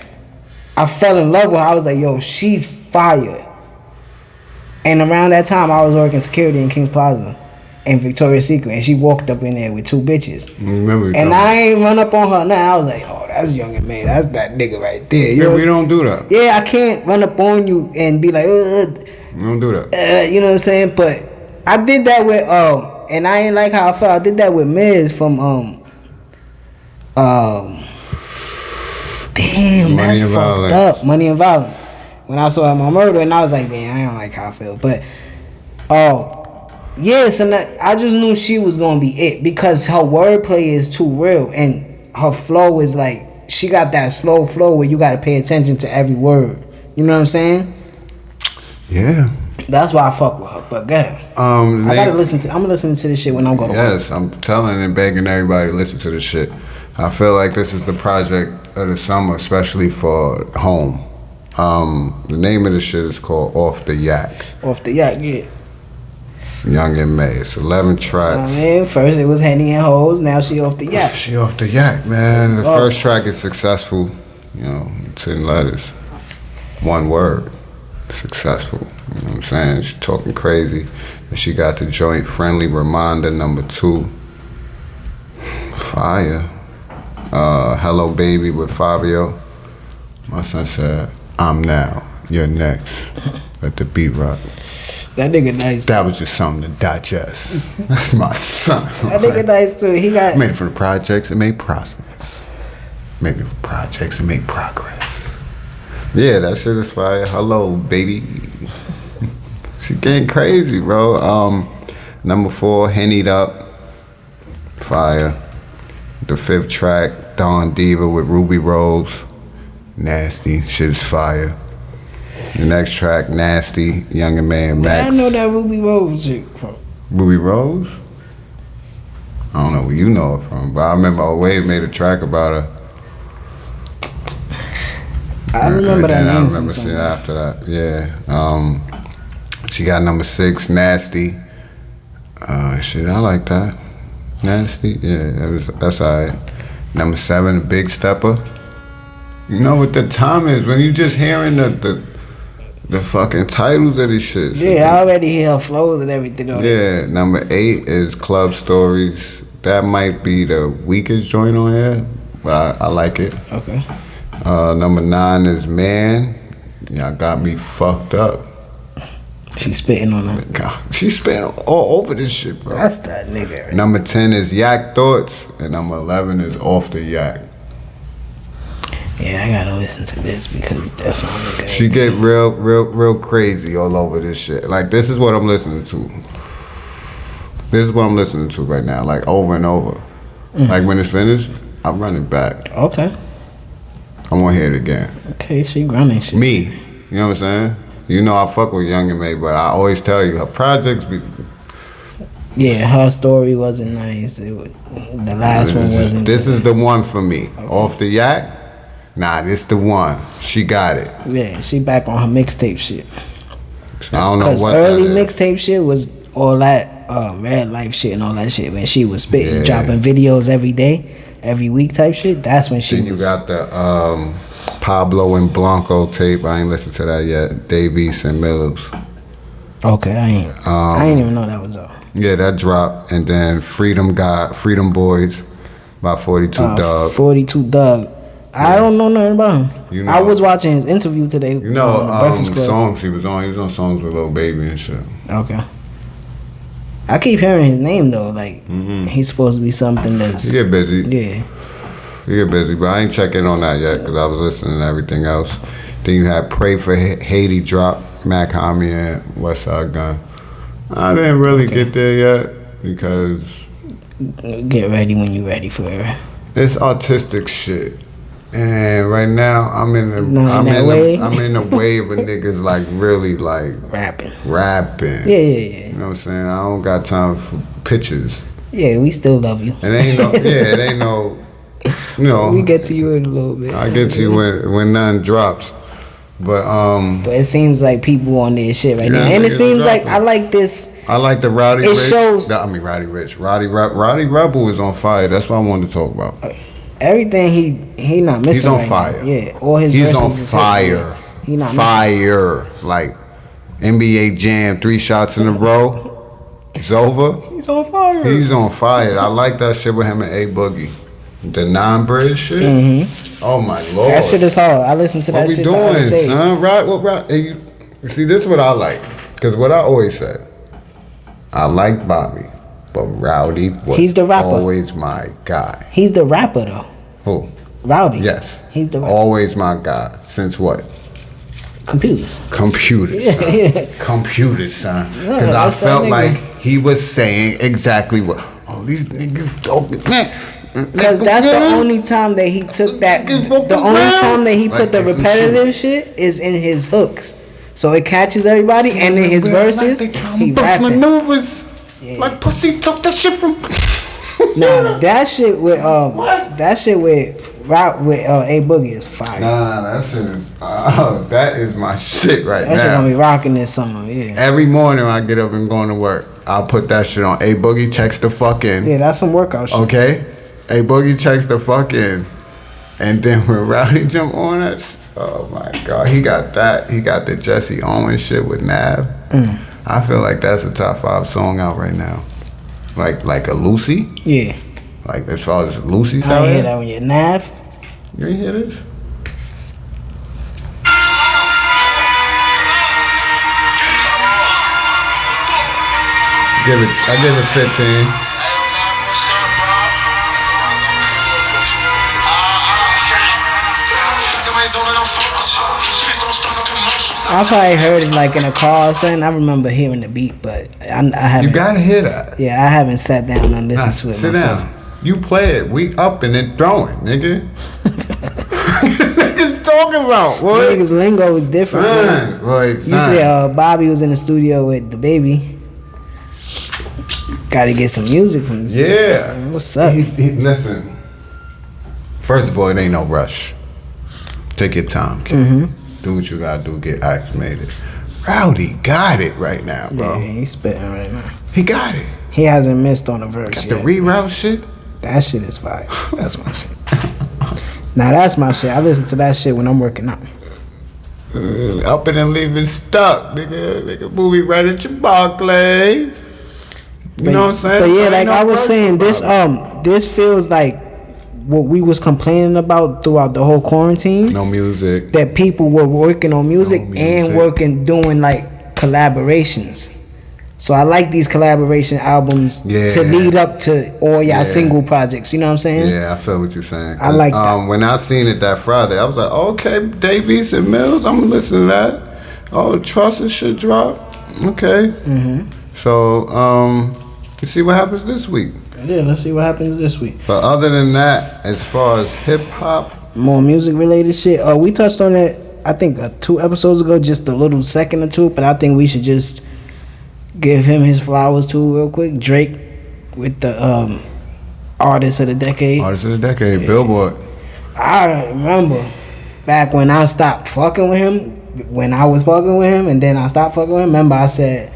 I fell in love with her. I was like, yo, she's fire. And around that time, I was working security in Kings Plaza in Victoria's Secret, and she walked up in there with 2 bitches. And I ain't run up on her now. I was like, oh, that's Young and Man. That's that nigga right there. Yeah, we don't do that. Yeah, I can't run up on you and be like, we don't do that. You know what I'm saying? But I did that with and I ain't like how I felt. I did that with Miz from damn, that's fucked up. Money and Violence. When I saw him on Murder, and I was like, damn, I don't like how I feel. But yes, and I just knew she was gonna be it because her wordplay is too real, and her flow is like she got that slow flow where you gotta pay attention to every word. You know what I'm saying? Yeah. That's why I fuck with her. But go ahead. I gotta listen to. I'm listening to this shit when I'm going to work. Yes, I'm telling and begging everybody to listen to this shit. I feel like this is the project of the summer, especially for home. The name of the shit is called Off the Yack. Off the Yack, yeah. Young and May. It's 11 tracks. First it was Henny and Hoes. Now she off the Yack. She off the Yack, man. The first track is successful. 10 letters, 1 word. Successful. You know what I'm saying? She talking crazy. And she got the joint Friendly Reminder #2. Fire. Hello Baby with Fabio. My son said, I'm now, you're next. Let the beat rock. That nigga nice. That was just something to digest. That's my son. That nigga nice too. He got made it for the projects and made process. Made it for projects and made progress. Yeah, that shit is fire. Hello, baby. She getting crazy, bro. Number 4, Hennied Up. Fire. The 5th track, Dawn Diva with Ruby Rose. Nasty. Shit is fire. The next track, Nasty, Young and Man Max. I know that Ruby Rose shit from. Ruby Rose? I don't know where you know it from, but I remember Wave made a track about her. I remember that name. I remember seeing it after that. Yeah. She got number 6, Nasty. Shit, I like that. Nasty, yeah, that's alright. Number 7, Big Stepper. You know what the time is when you just hearing the fucking titles of these shit. Yeah, I already hear her flows and everything. Yeah, number 8 is Club Stories. That might be the weakest joint on here, but I like it. Okay. Number 9 is Man. Y'all got me fucked up. She spitting on that. God, she spitting all over this shit, bro. That's that nigga. Right? Number 10 is Yack Thoughts, and number 11 is Off the Yack. Yeah, I gotta listen to this because that's my nigga. She get real crazy all over this shit. Like, this is what I'm listening to. This is what I'm listening to right now, like over and over. Like when it's finished, I'm running back. Okay. I want to hear it again. Okay, she running shit. Me, you know what I'm saying? You know I fuck with Young and May, but I always tell you her projects be. Yeah, her story wasn't nice. The last one wasn't. This is the one for me. Okay. Off the Yack. Nah, this the one. She got it. Yeah, she back on her mixtape shit. I don't know what. Because early mixtape shit was all that Red Life shit and all that shit. When she was spitting, dropping videos every day, every week type shit. That's when she then was. You got the Pablo and Blanco tape. I ain't listened to that yet. Davies and Mills. Okay, I ain't even know that was up. Yeah, that dropped. And then Freedom Boys by 42 Dugg. 42 Dugg. I don't know nothing about him. You know, I was watching his interview today. You know, songs he was on. He was on songs with Lil Baby and shit. Okay. I keep hearing his name though. Like he's supposed to be something that's. He get busy. Yeah. He get busy, but I ain't checking on that yet because I was listening to everything else. Then you had Pray for Haiti drop, Mac Homie and Westside Gun. I didn't really get there yet because. Get ready when you're ready for it. It's autistic shit. And right now, I'm in the wave of niggas like really like rapping. Yeah. You know what I'm saying? I don't got time for pictures. Yeah, we still love you. It ain't no. You know. We get to you in a little bit. I get to you when nothing drops, but it seems like people on their shit right now, and it seems like I like this. I like the Roddy Rich. Shows. Roddy Rich. Roddy Rebel is on fire. That's what I wanted to talk about. Everything he not missing. He's on right fire. Now. Yeah, all his He's on verses fire. He not fire. Missing. Like NBA Jam, 3 shots in a row. It's over. He's on fire. He's on fire. I like that shit with him and A Boogie. The non-bridge shit. Mm-hmm. Oh my lord. That shit is hard. I listen to that shit. What we doing, son? Right? Hey, see, this is what I like. Because what I always said, I like Bobby. But Rowdy was always my guy. He's the rapper though. Who? Rowdy. Yes. He's the rapper. Always my guy. Since what? Computers. Yeah. Computers, son. Because I felt like he was saying exactly what. Oh, these niggas talking. Because that's the only time that he took that. The only time that he put the repetitive shit is in his hooks. So it catches everybody, and in his verses, he rapping. Maneuvers. Yeah. Like pussy took that shit from. Nah, that shit with A Boogie is fire. Nah, that shit is. That is my shit right now. That shit gonna be rocking this summer. Yeah. Every morning I get up and going to work, I'll put that shit on. A Boogie checks the fuck in. Yeah, that's some workout shit. Okay, A Boogie checks the fuck in, and then when Rowdy jump on us, oh my god, he got that. He got the Jesse Owens shit with Nav. I feel like that's a top 5 song out right now. Like a Lucy? Yeah. Like as far as Lucy's I out hear here? that when you're Nav. You ain't hear this? I give it 15. I probably heard it like in a car or something. I remember hearing the beat, but I haven't. You gotta hear that. Yeah, I haven't sat down and listened to it sit myself. down. You play it. We up and then throwing, nigga. Niggas talking about, boy. Niggas lingo is different. Son, boy, You see, Bobby was in the studio with the baby. Got to get some music from this. Yeah. Man, what's up? Listen. First of all, it ain't no rush. Take your time, kid. Do what you gotta do. Get acclimated. Rowdy got it right now, bro. Yeah, he's spitting right now. He got it. He hasn't missed on a verse Got yet. the reroute shit. That shit is fire. That's my shit. Now that's my shit. I listen to that shit when I'm working out. Up and then leaving stuck, nigga. Make a movie right at your Barclays. You know what I'm saying? But yeah, So like ain't no I was rush saying, about it. this feels like what we was complaining about throughout the whole quarantine. No music. That people were working on music, No and music. doing like collaborations. So I like these collaboration albums to lead up to all y'all single projects. You know what I'm saying? Yeah, I feel what you're saying. I like that. When I seen it that Friday, I was like, okay, Davies and Mills, I'm gonna listen to that. Oh, Trust and shit drop. Okay. So, you see what happens this week. Yeah, let's see what happens this week. But other than that, as far as hip hop, More music related shit. We touched on it, I think 2 episodes ago, just a little second or two, but I think we should just give him his flowers too real quick. Drake with the Artist of the Decade. Artist of the Decade, Billboard. I remember back when I stopped fucking with him, when I was fucking with him and then I stopped fucking with him, remember I said,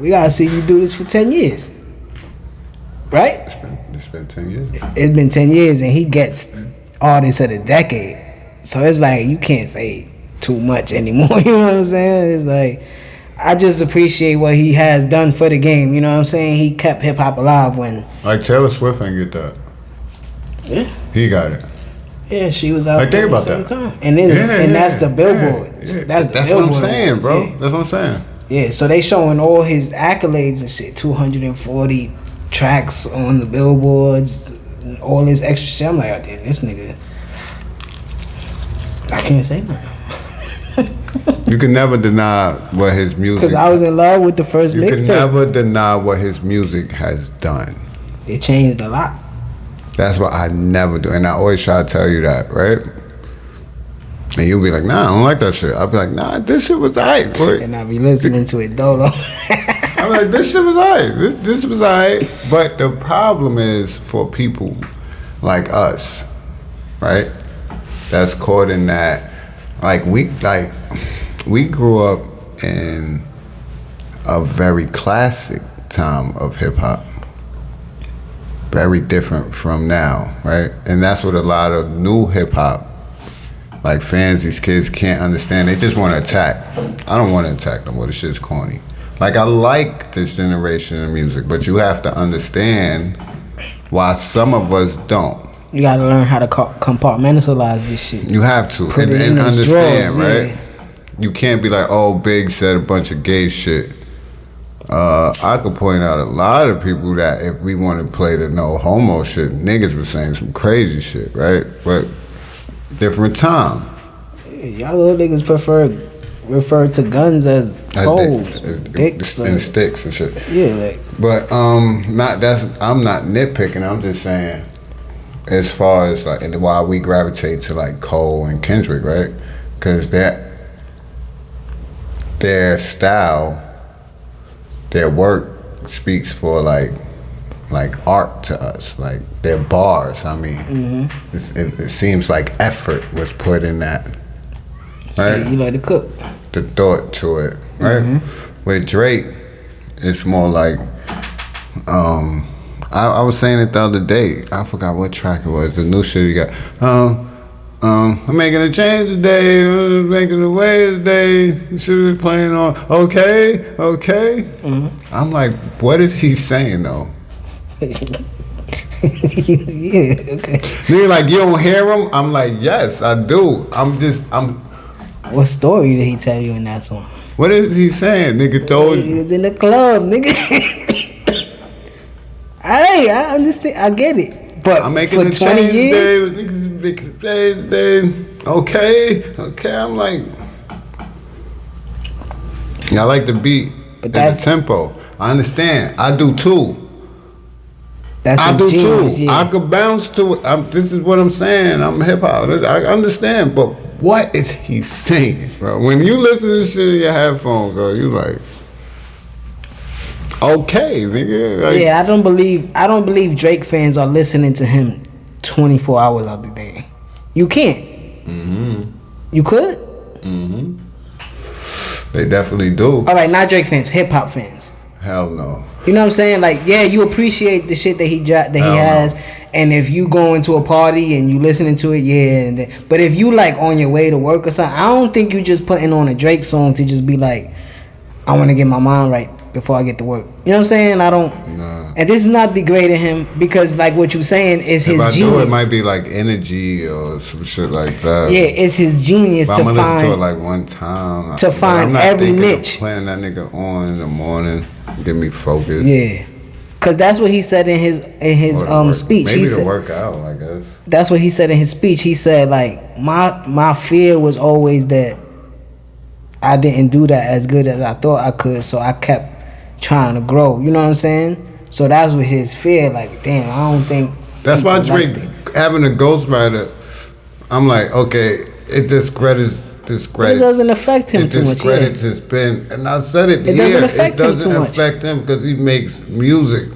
we gotta see you do this for 10 years. Right? It's been 10 years. It's been 10 years and he gets Artist of the Decade. So it's like you can't say too much anymore. You know what I'm saying? It's like I just appreciate what he has done for the game. You know what I'm saying? He kept hip hop alive when. Like Taylor Swift ain't get that. Yeah. He got it. Yeah, she was out Like, there think at the about same that. time. And that's the Billboard. Yeah. That's the That's Billboard. what I'm saying, bro. Yeah. That's what I'm saying. Yeah, so they showing all his accolades and shit. 240 tracks on the billboards, all his extra shit. I'm like, oh, damn, this nigga. I can't say nothing. You can never deny what his music. Because I was in love with the first You can mixtape. never deny what his music has done. It changed a lot. That's what I never do, and I always try to tell you that, right? And you'll be like, nah, I don't like that shit. I'll be like, nah, this shit was aight, boy. And I be listening to it dolo. I'm like, this shit was aight. This was aight. But the problem is for people like us, right? That's caught in that, we grew up in a very classic time of hip hop. Very different from now, right? And that's what a lot of new hip hop, like fans, these kids can't understand. They just want to attack. I don't want to attack no more. This shit's corny. Like, I like this generation of music, but you have to understand why some of us don't. You gotta learn how to compartmentalize this shit. You have to, Put and it in his understand, drawers, right? yeah. You can't be like, oh, Big said a bunch of gay shit. I could point out a lot of people that if we want to play the no homo shit, niggas was saying some crazy shit, right? But different time. Y'all little niggas refer to guns as holes, dicks, and sticks and shit. Yeah, like. But I'm not nitpicking. I'm just saying, as far as like, and why we gravitate to like Cole and Kendrick, right? Because their style, their work speaks for like art to us, like their bars. I mean, it seems like effort was put in that, right? Yeah, you like to cook. The thought to it, right? With Drake, it's more like, I was saying it the other day. I forgot what track it was. The new shit he got. I'm making a change today. I'm making a way today. You should be playing on. Okay. I'm like, what is he saying though? Yeah, okay. Nigga, like, you don't hear him? I'm like, yes, I do. What story did he tell you in that song? What is he saying? Nigga told He you. was in the club, nigga. Hey, I understand. I get it. But I'm making for the 20 change years, day. Niggas making the change day. Okay. I'm like, I like the beat But and the that's- tempo. I understand. I do too. that's I his do genius, too. yeah. I could bounce to it. This is what I'm saying. I'm hip hop. I understand, but what is he saying, bro? When you listen to shit in your headphones, bro, you like, okay, nigga. Like, Yeah, I don't believe Drake fans are listening to him 24 hours out the day. You can't. You could? they definitely do. All right, not Drake fans, hip hop fans. Hell no. You know what I'm saying? Like, yeah, you appreciate the shit that he Hell no. has, and if you go into a party and you listening to it, yeah. And then, but if you like on your way to work or something, I don't think you just putting on a Drake song to just be like, I want to get my mind right before I get to work. You know what I'm saying? I don't. Nah. And this is not degrading him because, like, what you saying is his If I genius. do, it might be like energy or some shit like that. Yeah, it's his genius But to I'm gonna listen to it find. like one time. To But find I'm not every thinking of niche. Playing that nigga on in the morning, get me focused. Yeah, cause that's what he said in his Or to work. speech. Maybe He to said work out, I guess. that's what he said in his speech. He said like my fear was always that I didn't do that as good as I thought I could, so I kept trying to grow. You know what I'm saying? So that's what his fear. Like, damn, I don't think. That's why people like Drake that. having a ghostwriter, I'm like, okay, it discredits. It doesn't affect him It too much. Yeah. discredits his pen, and I said it. It doesn't affect it him doesn't too much. affect him because he makes music.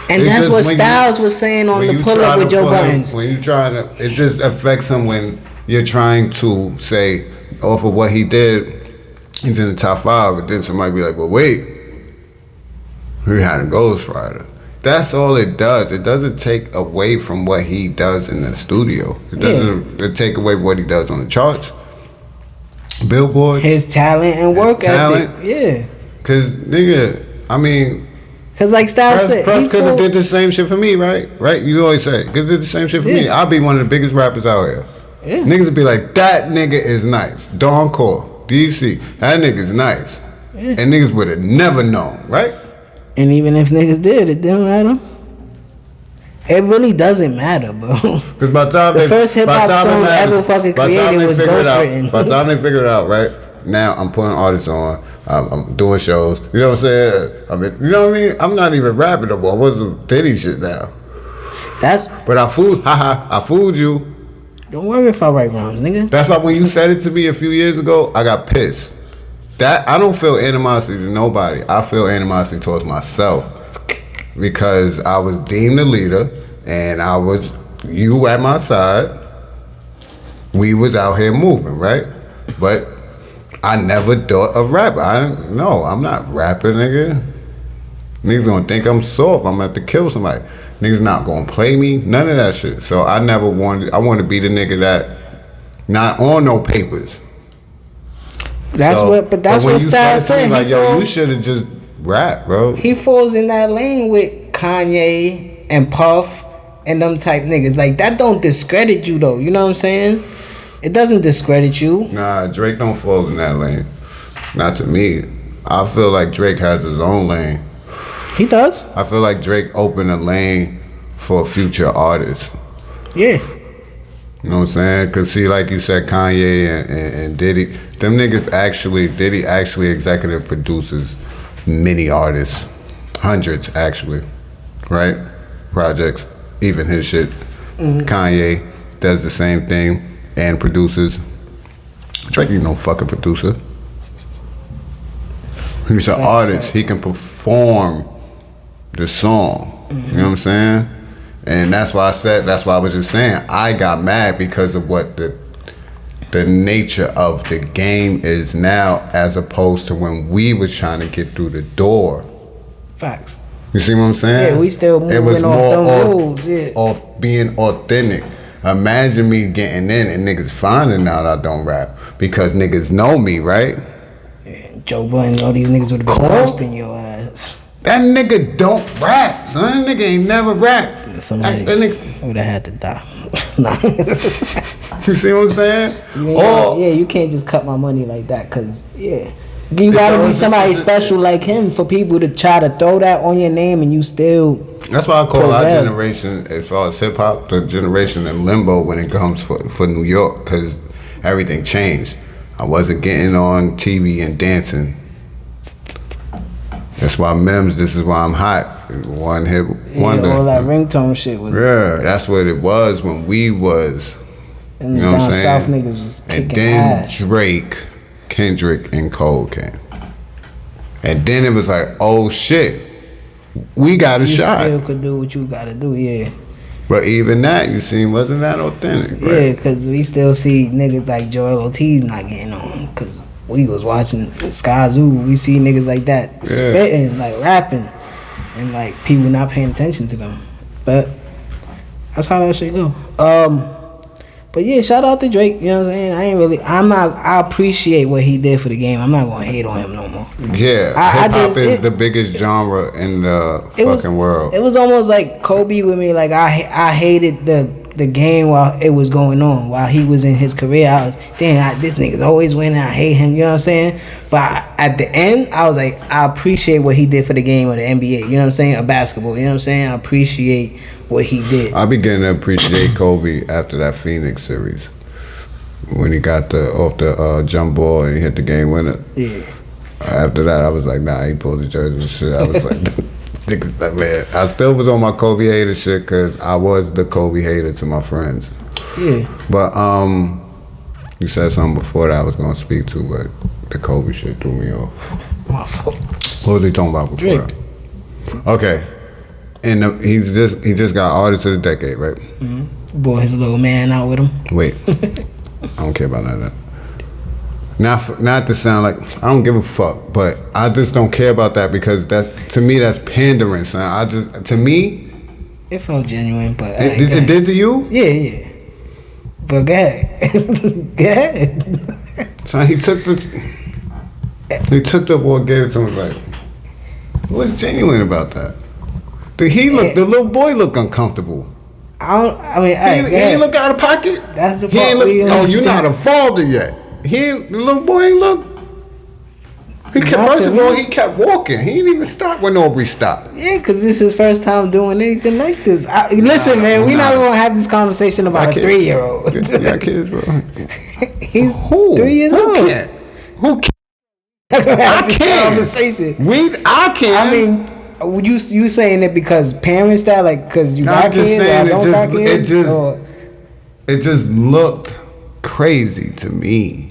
And It's that's just what when Styles was saying on when the you pull try up with to Joe pull him- Buttons. When you trying to, it just affects him when you're trying to say off of what he did, he's in the top 5, but then somebody be like, well, wait, he had a ghostwriter. That's all it does. It doesn't take away from what he does in the studio. It doesn't take away what he does on the charts. Billboard. His talent and work talent. ethic. Yeah. Cause nigga, I mean, Cause like Styles said, Press he could have fools- did the same shit for me, right? Right? You always say, could have did the same shit for me. Yeah. I'll be one of the biggest rappers out here. Yeah. Niggas would be like, that nigga is nice. Dawn Core, DC, that nigga's nice. Yeah. And niggas would have never known, right? And even if niggas did, it didn't matter. It really doesn't matter, bro. Because by the time The they, first hip by the hop time it song matters- ever fucking by the time created they was figure it out- ghostwritten. By the time they figure it out, right? Now I'm putting artists on. I'm doing shows. You know what I'm saying? I mean, you know what I mean? I'm not even rapping no more. I was some Diddy shit now. That's But I fooled, I fooled you. don't worry if I write rhymes, nigga. That's why when you said it to me a few years ago, I got pissed. That I don't feel animosity to nobody. I feel animosity towards myself because I was deemed the leader, and I was you at my side. We was out here moving, right? But I never thought of rapping. I'm not rapping, nigga. Niggas gonna think I'm soft. I'm gonna have to kill somebody. Niggas not gonna play me. None of that shit. So I never wanted. I want to be the nigga that not on no papers. That's So, what when you Styles said to me, said. like, He yo, you falls, should have just rap, bro. he falls in that lane with Kanye and Puff and them type niggas. Like that don't discredit you though. You know what I'm saying? It doesn't discredit you. Nah, Drake don't fall in that lane. Not to me. I feel like Drake has his own lane. He does. I feel like Drake opened a lane for future artists. Yeah. You know what I'm saying? Because see, like you said, Kanye and Diddy, them niggas actually, Diddy actually executive produces many artists. Hundreds, actually. Right? Projects. Even his shit. Kanye does the same thing and produces. Drake ain't no fucking producer. He's an artist. He can perform the song. You know what I'm saying? And that's why I was just saying, I got mad because of what the nature of the game is now as opposed to when we was trying to get through the door. Facts. You see what I'm saying? Yeah, we still moving off them rules, yeah. Off being authentic. Imagine me getting in and niggas finding out I don't rap because niggas know me, right? Yeah, Joe Buttons, all these niggas would have been Cole? roasting your ass. That nigga don't rap, son. Nigga ain't never rap. Somebody would have had to die. Nah. You see what I'm saying? You can't just cut my money like that, cause you gotta be somebody special like him for people to try to throw that on your name and you still. That's why I call our generation, as far as hip hop, the generation in limbo when it comes for New York, cause everything changed. I wasn't getting on TV and dancing. That's why Mims, this is why I'm hot. One hit wonder. All that ringtone shit was. Yeah, that's what it was when we was. And you know what I'm saying? South niggas was kicking and then ass. Drake, Kendrick, and Cole came. And then it was like, oh shit, we got a shot. You still could do what you gotta do, yeah. But even that, you seen, wasn't that authentic, right? Yeah, because we still see niggas like Joel Ortiz not getting on. Because we was watching Sky Zoo. We see niggas like that spitting, like rapping. And like people not paying attention to them. But that's how that shit go. But yeah, shout out to Drake, you know what I'm saying? I appreciate what he did for the game. I'm not gonna hate on him no more. Yeah, hip hop is the biggest genre in the fucking world. It was almost like Kobe with me. Like I hated the game while it was going on, while he was in his career. I was, this nigga's always winning. I hate him, you know what I'm saying? But at the end, I was like, I appreciate what he did for the game of the NBA, you know what I'm saying? Of basketball, you know what I'm saying? I appreciate what he did. I began to appreciate Kobe after that Phoenix series when he got off the jump ball and he hit the game winner. Yeah. After that, I was like, nah, he pulled the jersey and shit. I was like, man, I still was on my Kobe hater shit because I was the Kobe hater to my friends. Yeah. But you said something before that I was gonna speak to, but the Kobe shit threw me off. My fault. What was he talking about before that? Okay. And he just got Artist of the Decade, right? Mm-hmm. Brought his little man out with him. Wait, I don't care about none of that. Not to sound like I don't give a fuck, but I just don't care about that because to me that's pandering, son. To me, it felt genuine, but it did to you? Yeah. But go ahead, go ahead. So he took the boy, gave it to him. Was like, what's genuine about that? The little boy looked uncomfortable. He ain't look out of pocket. That's the part. You're not a father yet. The little boy ain't look. First of all, he kept walking. He didn't even stop when Aubrey stopped. Yeah, because this is his first time doing anything like this. Listen, man, we're not going to have this conversation about a 3-year-old. You got kids, bro. He's 3 years old. Who can't? I can't. Conversation. I can. I mean, would you saying it because parents that like because you got kids or don't got kids? It just looked crazy to me.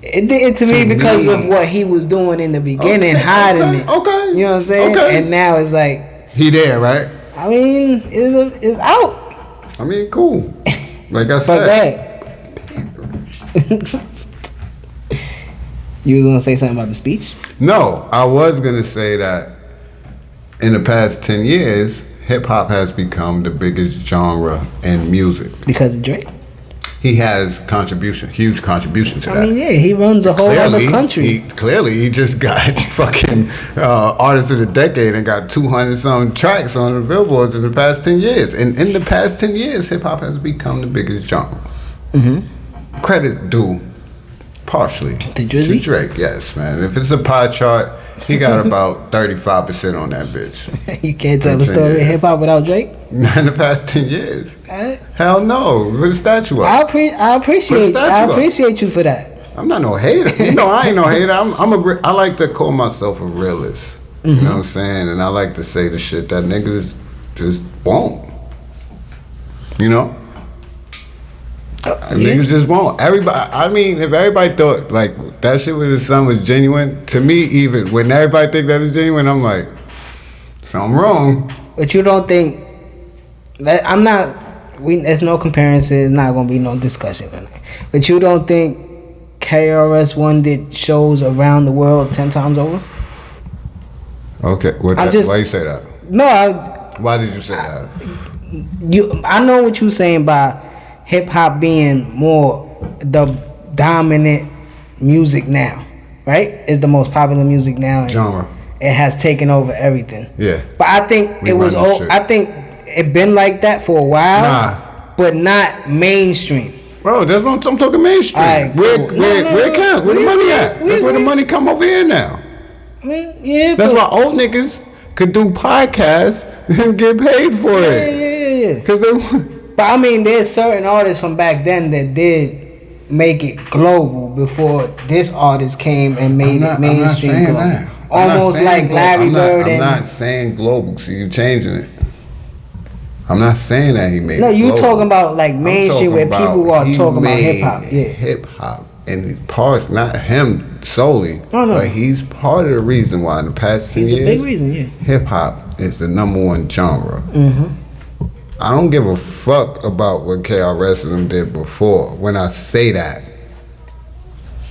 It did to me because of what he was doing in the beginning, hiding it. Okay. You know what I'm saying? Okay. And now it's like he there, right? I mean, it's out. I mean, cool. Like I said. You were gonna say something about the speech? No, I was gonna say that in the past 10 years, hip hop has become the biggest genre in music. Because of Drake? He has huge contribution to that. I mean, yeah, he runs a whole other country. He just got fucking Artist of the Decade and got 200-something tracks on the billboards in the past 10 years. And in the past 10 years, hip hop has become the biggest genre. Mm-hmm. Credit due partially to Drake. Yes, man. If it's a pie chart, he got about 35% on that bitch. You can't tell the story of hip hop without Drake? Not in the past 10 years. Hell no. Put a statue up. I appreciate you for that. I'm not no hater. You know I ain't no hater. I like to call myself a realist. Mm-hmm. You know what I'm saying? And I like to say the shit that niggas just won't. You know? Niggas just won't. Everybody. I mean, if everybody thought like that shit with his son was genuine, to me, even when everybody think that is genuine, I'm like, something wrong. But you don't think that I'm not? There's no comparison. It's not gonna be no discussion tonight. But you don't think KRS-One did shows around the world 10 times over? Okay. Why you say that? No. Why did you say that? I know what you're saying by hip hop being more the dominant music now, right? It's the most popular music now. Genre. It has taken over everything. Yeah. But I think I think it been like that for a while. Nah. But not mainstream. Bro, that's what I'm talking mainstream. Alright, Where cool. it counts? Where the money at? That's where the money come over here now. I mean, yeah. That's why old niggas could do podcasts and get paid for it. Yeah. Cause they. But I mean, there's certain artists from back then that did make it global before this artist came and made it mainstream global. That. Almost like Larry Bird. I'm not saying global. See, you changing it. I'm not saying that he made. No, it you global. talking about like mainstream where people are talking about hip hop. Yeah, hip hop, and part not him solely, no. but he's part of the reason why in the past 10 years, he's a big reason. Yeah, hip hop is the #1 genre. Mm-hmm. I don't give a fuck about what KRS and them did before. When I say that,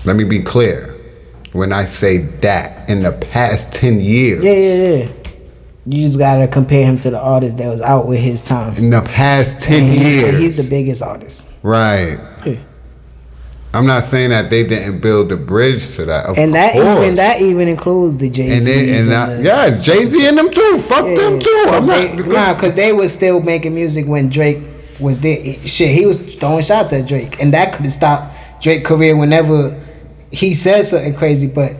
let me be clear. When I say that, in the past 10 years. Yeah. You just gotta compare him to the artist that was out with his time. In the past 10 years. He's the biggest artist. Right. Yeah. I'm not saying that they didn't build the bridge to that. Of and course. that even includes the Jay-Z. Yeah, Jay-Z and them too. Fuck them too. Because they was still making music when Drake was there. Shit, he was throwing shots at Drake, and that could have stopped Drake's career whenever he said something crazy. But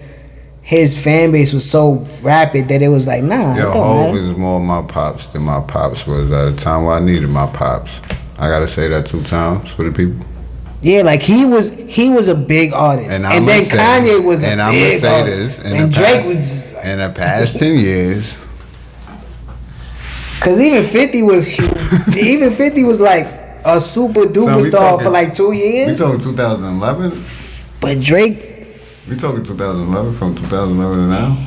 his fan base was so rapid that it was like, nah. Yo, Hov is more my pops than my pops was at a time where I needed my pops. I gotta say that 2 times for the people. Yeah, like he was a big artist, and then Kanye was a big artist, and Drake was in the past 10 years. Cause even 50 was huge. Even 50 was like a super duper star for like 2 years. We talking 2011, but Drake. We talking 2011 from 2011 to now.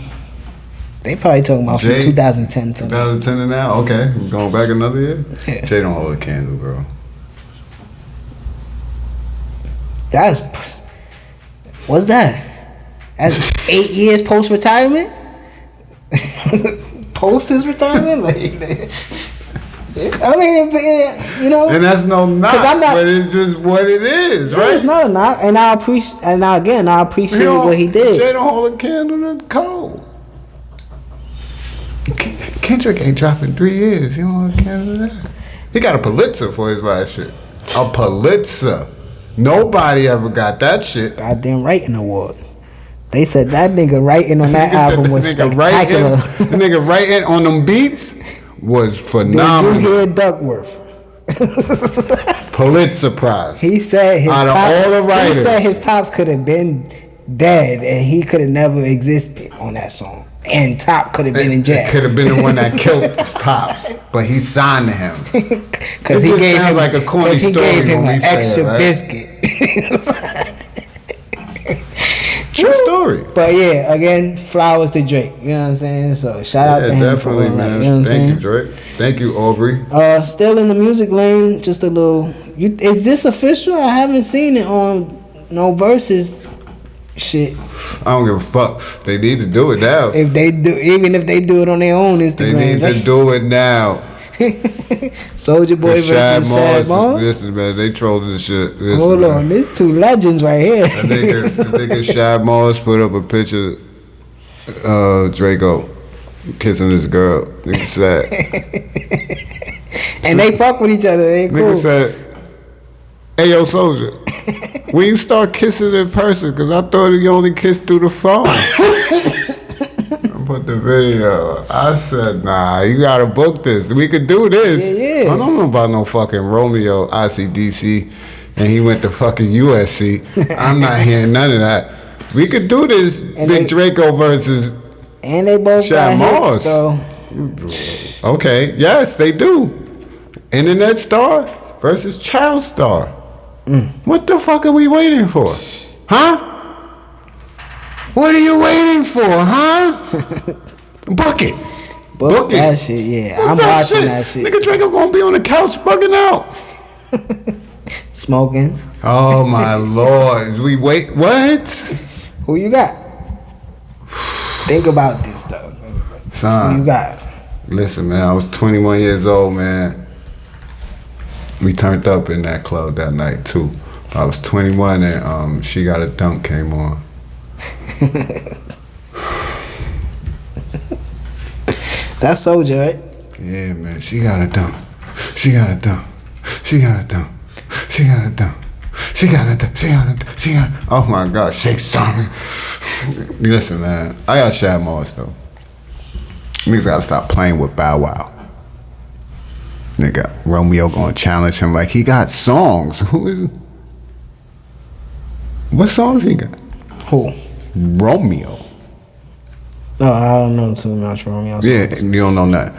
They probably talking about from 2010 to 2010 to now. Okay, we going back another year. Yeah. Jay don't hold a candle, bro. What's that? That's 8 years post retirement. Post his retirement, like I mean, you know. And that's no knock, but it's just what it is, right? It's not a knock, and I appreciate what he did. Jay don't hold a candle to the cold. Kendrick ain't dropping 3 years. You don't hold a candle to that. He got a Pulitzer for his last shit. A Pulitzer. Nobody ever got that shit. Goddamn writing award. They said that nigga writing on that album was spectacular. The nigga writing on them beats was phenomenal. Did you hear Duckworth? Pulitzer Prize. He said his pops, pops could have been dead and he could have never existed on that song. And Top could have been in jail. Could have been the one that killed his pops, but he signed to him. Because he gave him like a corny story. He gave him an extra right? biscuit. True story. But yeah, again, flowers to Drake. You know what I'm saying? So shout out to him. Definitely, man. You know what I'm saying? Thank you, Drake. Thank you, Aubrey. Still in the music lane, just a little. Is this official? I haven't seen it on no Versus shit. I don't give a fuck. They need to do it now. Even if they do it on their own Instagram, they need to do it now. Soulja Boy versus Shad Moss. Listen, man, they trolling this shit. Hold on, there's 2 legends right here. I think Shad Moss put up a picture of Draco kissing this girl. Nigga said, and they fuck with each other. They cool. Nigga said, "Hey, yo, Soulja, when you start kissing in person, because I thought you only kissed through the phone." I put the video. I said, nah, you gotta book this. We could do this. Yeah. I don't know about no fucking Romeo ICDC and he went to fucking USC. I'm not hearing none of that. We could do this. And Big Draco versus and they both Shad Moss. So. Okay, yes, they do. Internet star versus child star. What the fuck are we waiting for? Huh? What are you waiting for, huh? Book it. Book that shit, yeah. I'm watching that shit. Nigga Draco gonna be on the couch bugging out. Smoking. Oh my lord. We wait. What? Who you got? Think about this though. Son. Who you got? Listen, man, I was 21 years old, man. We turned up in that club that night too. I was 21 and She Got a Dunk came on. That's Soulja, right? Yeah, man, She Got a Dunk. She got it done. She got it done. She got it done. She got it done. She got it done. She got it. Oh my God, shake something. Listen, man, I got Shad Moss though. Niggas gotta stop playing with Bow Wow. Nigga, Romeo gonna challenge him like he got songs. Who is? What songs he got? Who? Romeo. Oh, I don't know too much Romeo. Yeah, you don't know that.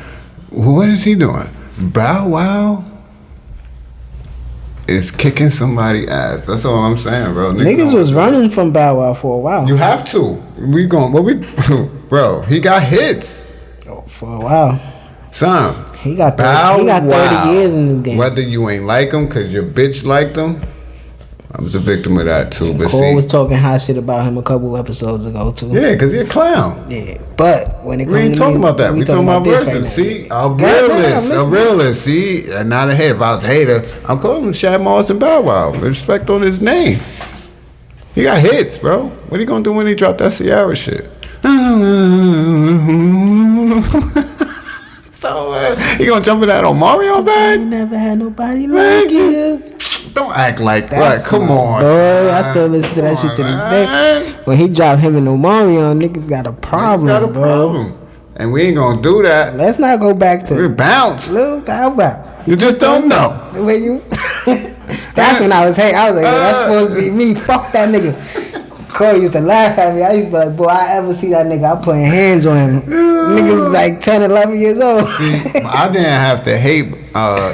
What is he doing? Bow Wow is kicking somebody's ass. That's all I'm saying, bro. Niggas was running from Bow Wow for a while. You have to. We going. What we? Bro, he got hits. Oh, for a while. Son. He got 30 years in this game. Whether you ain't like him because your bitch liked him, I was a victim of that too. But Cole was talking hot shit about him a couple episodes ago too. Yeah, because he a clown. Yeah, but when it comes we ain't talking about that. We talking about verses. Right see, a realist. See, and not a hater. If I was a hater, I'm calling him Shad Moss and Bow Wow. Respect on his name. He got hits, bro. What he gonna do when he drop that Ciara shit? So he gonna jump in that on Mario bag? You never had nobody like you. Don't act like that. Come on. Boy, I still listen to that shit to this day. When he dropped him and Omarion, niggas got a problem, bro. And we ain't gonna do that. Let's not go back to we bounce. Lil Bow Wow. You just don't know. The way you that's when I was hating. I was like, that's supposed to be me. Fuck that nigga. Corey used to laugh at me. I used to be like, boy, I ever see that nigga, I'm putting hands on him. Niggas is like 10, 11 years old. See, I didn't have to hate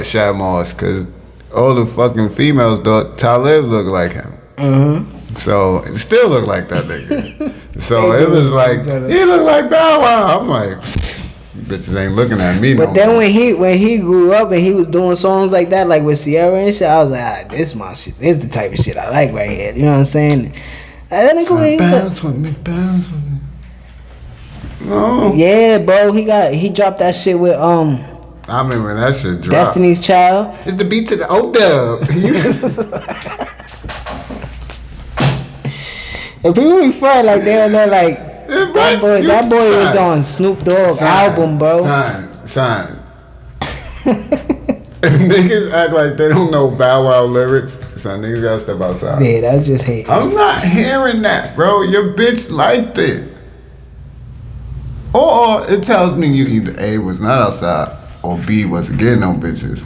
Shad Moss because all the fucking females thought Talib looked like him. Mm-hmm. So it still looked like that nigga. So it was like, he looked like Bow Wow. I'm like, bitches ain't looking at me but no then more. when he grew up and he was doing songs like that, like with Ciara and shit, I was like, this my shit. This the type of shit I like right here. You know what I'm saying? Bounce with me, bounce with me. No. Yeah, bro. He dropped that shit with I remember when that shit dropped. Destiny's Child. It's the beat to the O-Dub. And people be fun like they don't know like that boy was on Snoop Dogg album, bro. Son. If niggas act like they don't know Bow Wow lyrics, son, niggas gotta step outside. Yeah, that's just hate. I'm not hearing that, bro. Your bitch liked it. Or it tells me you either A, was not outside, or B, wasn't getting no bitches.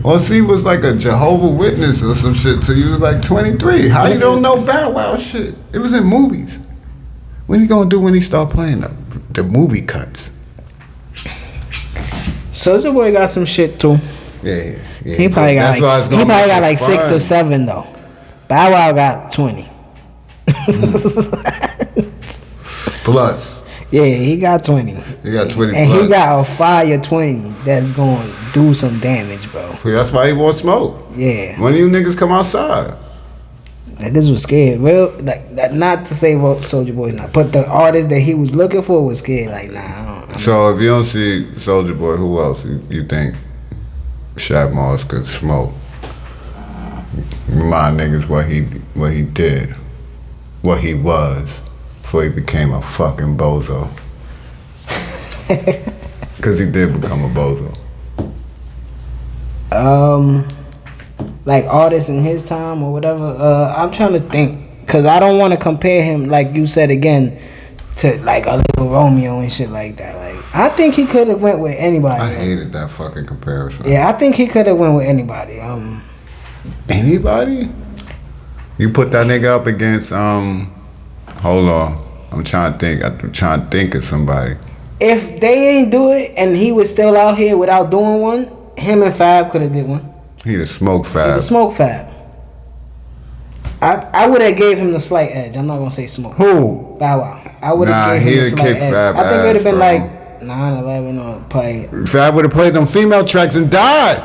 Or C, was like a Jehovah's Witness or some shit till you was like 23. How you don't know Bow Wow shit? It was in movies. What he gonna do when he start playing the movie cuts? Soulja Boy got some shit too. Yeah. He probably got like 6 or 7 though. Bow Wow got 20. Plus. Yeah, he got 20. He got 20 and plus. He got a fire 20 that's going to do some damage, bro. That's why he won't smoke. Yeah. When you niggas come outside. Niggas was scared. Real, like, that, not to say what Soulja Boy's not, but the artist that he was looking for was scared. Like, nah. So if you don't see Soulja Boy, who else you think Shad Moss could smoke? Remind niggas what he did, what he was before he became a fucking bozo. Cause he did become a bozo. Like artists in his time or whatever. I'm trying to think, cause I don't want to compare him, like you said again, to like a little Romeo and shit like that. Like I think he could have went with anybody. I hated that fucking comparison. Yeah, I think he could have went with anybody. Anybody? You put that nigga up against hold on. I'm trying to think of somebody. If they ain't do it and he was still out here without doing one, him and Fab could have did one. He'd have smoked Fab. I would have gave him the slight edge. I'm not gonna say smoke. Who? Bow Wow. I would have gave him the slight edge. Fab I think it would have been bro. like 9/11 or probably. Fab would have played them female tracks and died.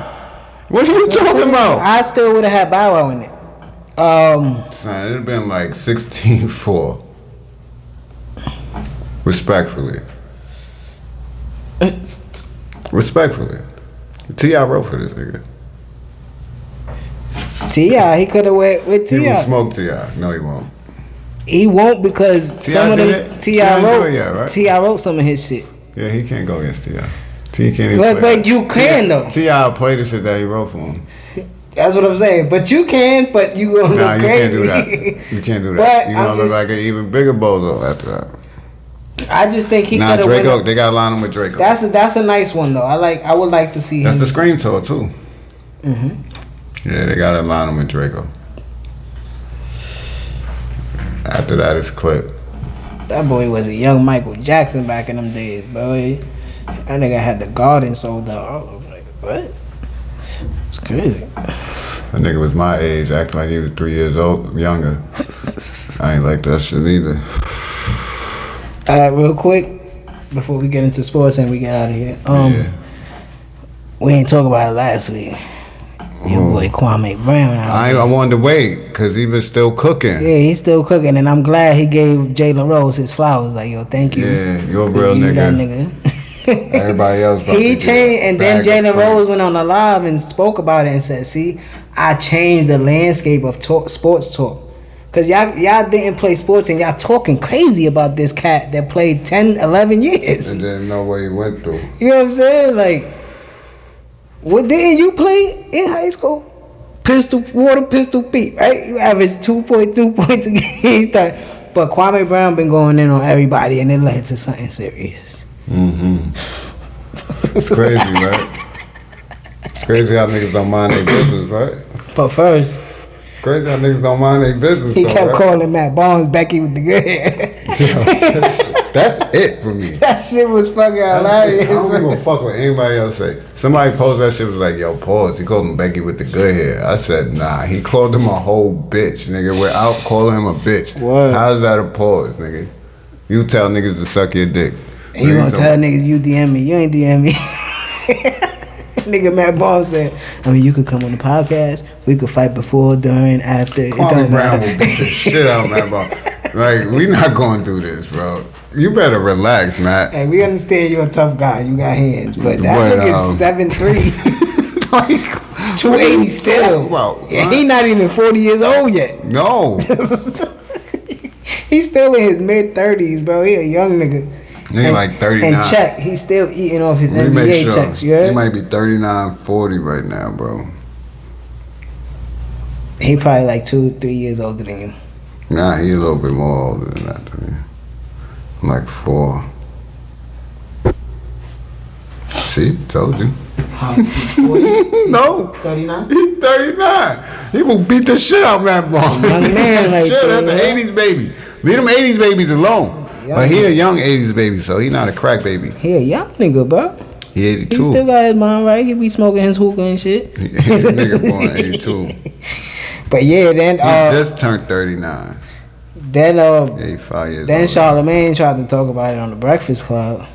What are you talking about? I still would have had Bow Wow in it. Son, it'd have been like 16-4. Respectfully. T.I. wrote for this nigga. T.I. he could have went with T.I. He will smoke T.I. No, he won't. He won't because some of them T.I. wrote some of his shit. Yeah, he can't go against T.I. T can't even But you can though. T.I. play the shit that he wrote for him. That's what I'm saying. But you can, but you gonna look crazy. You can't do that. You can't do that. But You gonna look like an even bigger bolo after that. I just think he could have Draco, they gotta line him with Draco. That's a nice one though. I would like to see That's him. the Scream tour too. Mm-hmm. Yeah, they gotta line him with Draco. After that is Clip. That boy was a young Michael Jackson back in them days, boy. That nigga had the garden sold out. I was like, what? It's crazy. That nigga was my age, acting like he was 3 years old, younger. I ain't like that shit either. Real quick, before we get into sports and we get out of here. We ain't talk about it last week. Your boy Kwame Brown. I wanted to wait because he was still cooking. Yeah, he's still cooking, and I'm glad he gave Jalen Rose his flowers. Like, yo, thank you. Yeah, you're a real nigga. That nigga. Everybody else. He changed, and then Jalen Rose went on the live and spoke about it and said, "See, I changed the landscape of sports talk, cause y'all didn't play sports and y'all talking crazy about this cat that played 10, 11 years and didn't know what he went through. You know what I'm saying? Like, what didn't you play in high school? Pistol Pete, right? You averaged 2.2 points a game. But Kwame Brown been going in on everybody, and it led to something serious. It's crazy, right? It's crazy how niggas don't mind their business, right? But first, it's crazy how niggas don't mind their business. He kept calling Matt Barnes Becky with the good hair. That's it for me. That shit was fucking hilarious. I don't give a fuck what anybody else say. Somebody posted that shit, was like, yo, pause. He called him Becky with the good hair. I said, nah. He called him a whole bitch, nigga. We're out calling him a bitch. Word. How's that a pause, nigga? You tell niggas to suck your dick. And you gonna tell niggas you DM me. You ain't DM me. Nigga Matt Barnes said, I mean, you could come on the podcast. We could fight before, during, after. Kwame Brown will beat the shit out of Matt Barnes. Like, we not going through this, bro. You better relax, Matt. Hey, we understand you're a tough guy. You got hands. But that nigga's 7'3". Like, 280 still. About, yeah, he not even 40 years old yet. No. He's still in his mid-30s, bro. He a young nigga. He like 39. And check, he's still eating off his NBA checks. You heard? He might be 39, 40 right now, bro. He probably like 2-3 years older than you. Nah, he a little bit more older than that to me. I'm like 4. See, told you. 40? No. 39? He's 39. He will beat the shit out of Matt Barnes. Young man like Shit, that's an 80s baby. Leave them 80s babies alone. But he a young 80s baby, so he not a crack baby. He a young nigga, bro. He 82. He still got his mind right. He be smoking his hookah and shit. He's a nigga born 82. But yeah, then he just turned 39. Then 85 years then old. Charlamagne tried to talk about it on the Breakfast Club.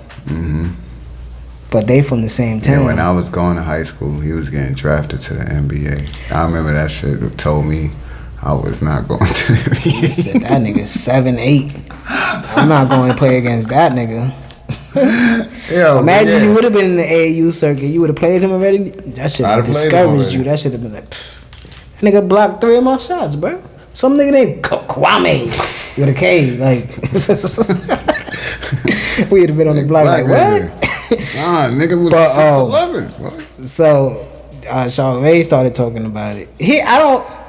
But they from the same town. Yeah, when I was going to high school, he was getting drafted to the NBA. I remember that shit told me I was not going to the NBA. He said that nigga's 7'8". I'm not going to play against that nigga. Yo, imagine you would have been in the AAU circuit. You would have played him already. That should have discouraged you. That should have been like, that nigga blocked 3 of my shots, bro. Some nigga named Kwame with a K. Like, we would have been on the block like, what? Nigga was 6'11". What? So Charlamagne started talking about it. I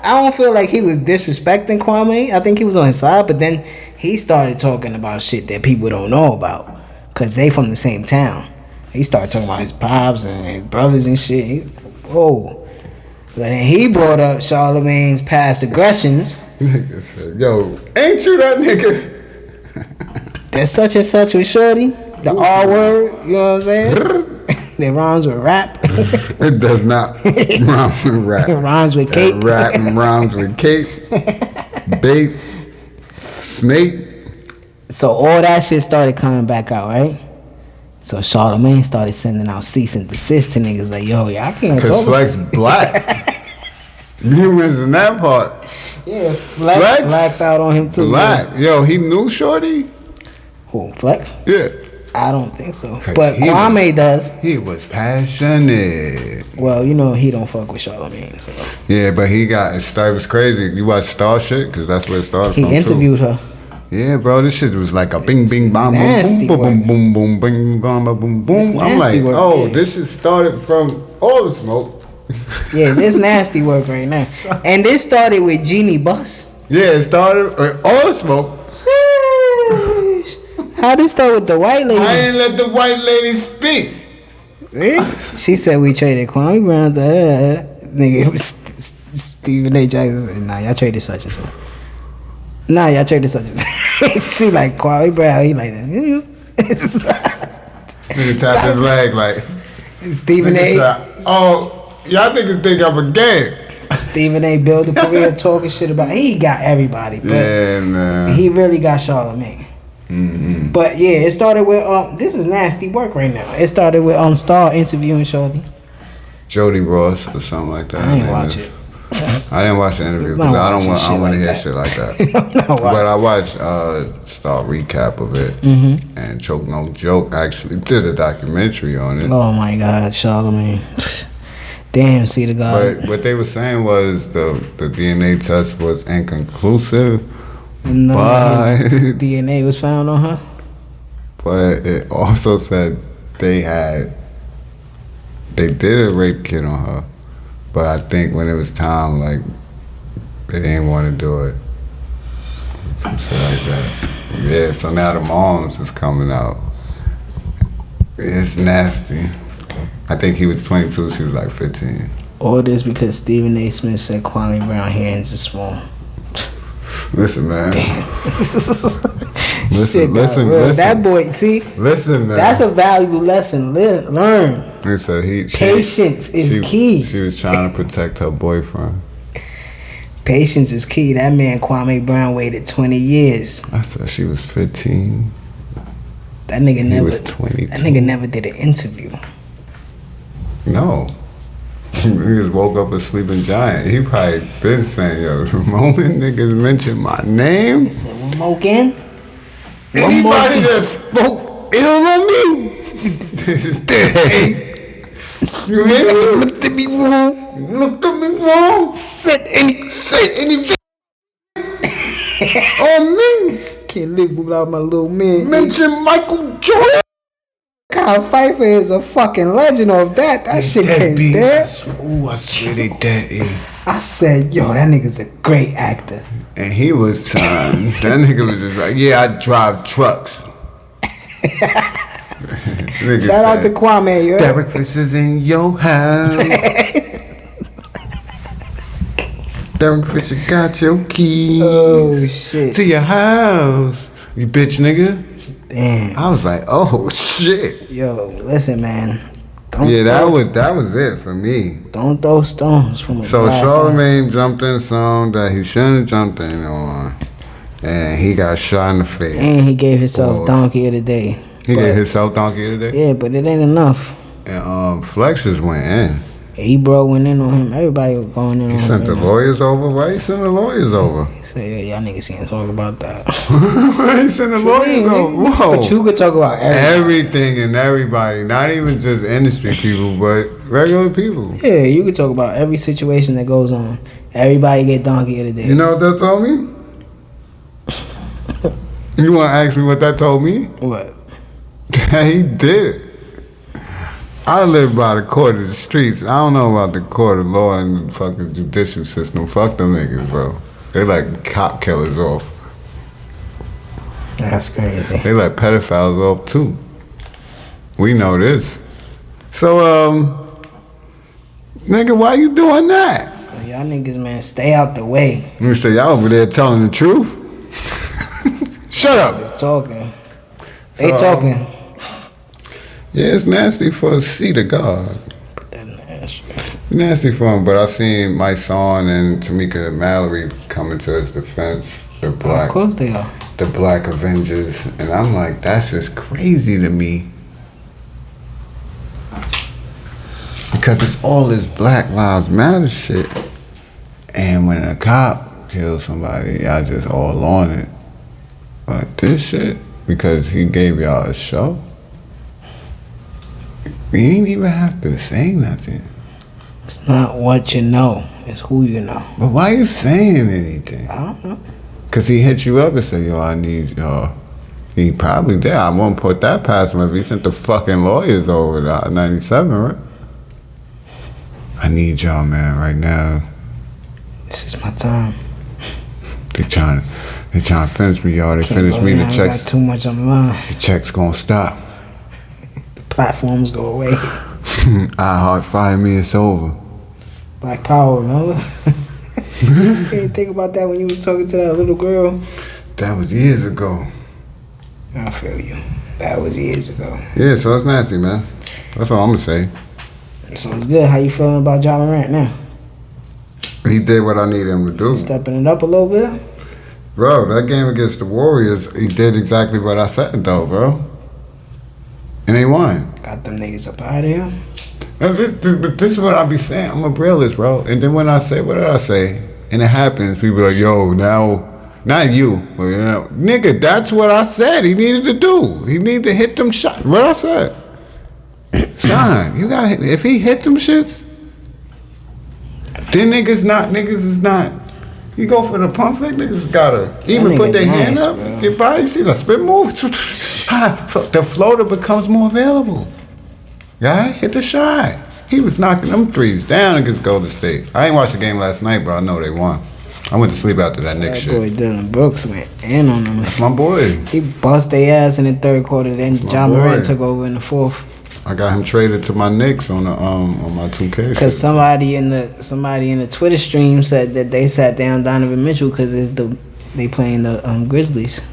don't feel like he was disrespecting Kwame. I think he was on his side, but then he started talking about shit that people don't know about, cause they from the same town. He started talking about his pops and his brothers and shit. Whoa. But then he brought up Charlamagne's past aggressions. Nigga said, yo, ain't you that nigga? That such and such with Shorty. The R word, you know what I'm saying? That rhymes with rap. It does not rhyme with rap. It rhymes with cake. Rap rhymes with cake, bait, snake. So all that shit started coming back out, right? So Charlamagne started sending out cease and desist to niggas like, yo, y'all can't talk. Cause Flex black. You missing that part. Yeah, Flex blacked out on him too. Black. Yo, he knew Shorty? Who, Flex? Yeah. I don't think so. But Kwame does. He was passionate. Well, you know he don't fuck with Charlamagne, so. Yeah, but he got, it was crazy. You watch Star shit? Because that's where it started from, he interviewed her. Yeah, bro, this shit was like a bing, bing, bong, boom, boom, boom, boom, boom, bing, bong, boom, boom. I'm like, this shit started from all the smoke. Yeah, this nasty work right now. And this started with Genie Bus. Yeah, it started with all the smoke. How did it start with the white lady? I ain't let the white lady speak. See? She said we traded Kwame Brown. Nigga, Stephen A. Jackson said, nah, y'all traded such and such. Nah, y'all traded such and such. She like Kwame Brown. He like that. Nigga tap his leg like. Stephen A. Oh, y'all niggas think I'm a game. Stephen A. built a career talking shit about. He got everybody. But yeah, man. He really got Charlamagne. Mm-hmm. But yeah, it started with this is nasty work right now. It started with Star interviewing Shorty. Jody Ross or something like that. I didn't watch it. I didn't watch the interview because I don't want to hear shit like that. But I watched Star recap of it, and Choke No Joke actually did a documentary on it. Oh my God, Charlamagne. Damn, see the guy. But what they were saying was the DNA test was inconclusive. No, DNA was found on her. But it also said they did a rape kit on her. But I think when it was time, like, they didn't want to do it. Some shit like that. Yeah, so now the moms is coming out. It's nasty. I think he was 22, she was like 15. All this because Stephen A. Smith said Kwame Brown hands are small. Listen, man. Listen. That boy, see? Listen, man. That's a valuable lesson. Learn. So Patience is key. She was trying to protect her boyfriend. Patience is key. That man, Kwame Brown, waited 20 years. I said she was 15. That nigga He was 22. That nigga never did an interview. No. He just woke up a sleeping giant. He probably been saying, yo, the moment niggas mention my name. He said, one more again? Anybody that spoke ill on me, this is dead. You hear me? Looked at me wrong. Said any on me. Can't live without my little man. Mention Michael Jordan. Kyle Pfeiffer is a fucking legend of that. That shit came dead. Ooh, I swear they dead. I said, yo, that nigga's a great actor. And he was that nigga was just like, yeah, I drive trucks. Shout out to Kwame, yo. Derek Fish is in your house. Derek Fisher got your keys. Oh shit. To your house. You bitch nigga. Damn. I was like, oh shit. Yo, listen, man. That was it for me. Don't throw stones from a So glass Charlamagne jumped in some that he shouldn't have jumped in on, and he got shot in the face. And he gave himself donkey of the day. He gave himself donkey of the day. Yeah, but it ain't enough. And Flex just went in. Ebro went in on him. Everybody was going in on him. He sent the lawyers over. Why he sent the lawyers over? He said, yeah, y'all niggas can't talk about that. Why he sent the lawyers over? Whoa. But you could talk about everything and everybody. Not even just industry people, but regular people. Yeah, you could talk about every situation that goes on. Everybody get donkey of the day. You know what that told me? You want to ask me what that told me? What? He did it. I live by the court of the streets. I don't know about the court of law and the fucking judicial system. Fuck them niggas, bro. They like cop killers off. That's crazy. They let pedophiles off too. We know this. So, nigga, why you doing that? So y'all niggas, man, stay out the way. You say y'all over there telling the truth? Shut up. Just talking. They talking. Yeah, it's nasty for a seat of God. Put that in the ass. Nasty for him, but I seen my son and Tamika Mallory coming to his defense. The black, of course they are. The Black Avengers, and I'm like, that's just crazy to me. Because it's all this Black Lives Matter shit, and when a cop kills somebody, y'all just all on it. But this shit, because he gave y'all a show. We ain't even have to say nothing. It's not what you know, it's who you know. But why you saying anything? I don't know. Cause he hit you up and said, yo, I need y'all. He probably did. I won't put that past him if he sent the fucking lawyers over to 97, right? I need y'all, man, right now. This is my time. They trying to finish me, y'all. They finish me. The I checks. got too much on the line. The checks gonna stop. The platforms go away. iHeart fire me. It's over. Black Power, remember? You can't think about that when you was talking to that little girl. That was years ago. I feel you. That was years ago. Yeah, so it's nasty, man. That's all I'm gonna say. So it's good. How you feeling about Ja Morant now? He did what I needed him to do. Stepping it up a little bit? Bro, that game against the Warriors, he did exactly what I said, though, bro. And they won. Got them niggas up out of here. But this is what I be saying. I'm a realist, bro. And then when I say, what did I say? And it happens, people are like, yo, now, not you, but you know, nigga, that's what I said he needed to do. He needed to hit them shots. What I said? Son, you gotta hit. If he hit them shits, then niggas is not. You go for the pump fake, niggas gotta even put their hand up. Bro. Your body, see the spin move. The floater becomes more available. Yeah, hit the shot. He was knocking them threes down against Golden State. I ain't watched the game last night, but I know they won. I went to sleep after that Knicks shit. That boy Dylan Brooks went in on them. That's my boy. He bust their ass in the third quarter. Then Ja Morant took over in the fourth. I got him traded to my Knicks on the on my 2K. Because somebody in the Twitter stream said that they sat down Donovan Mitchell because they playing the Grizzlies.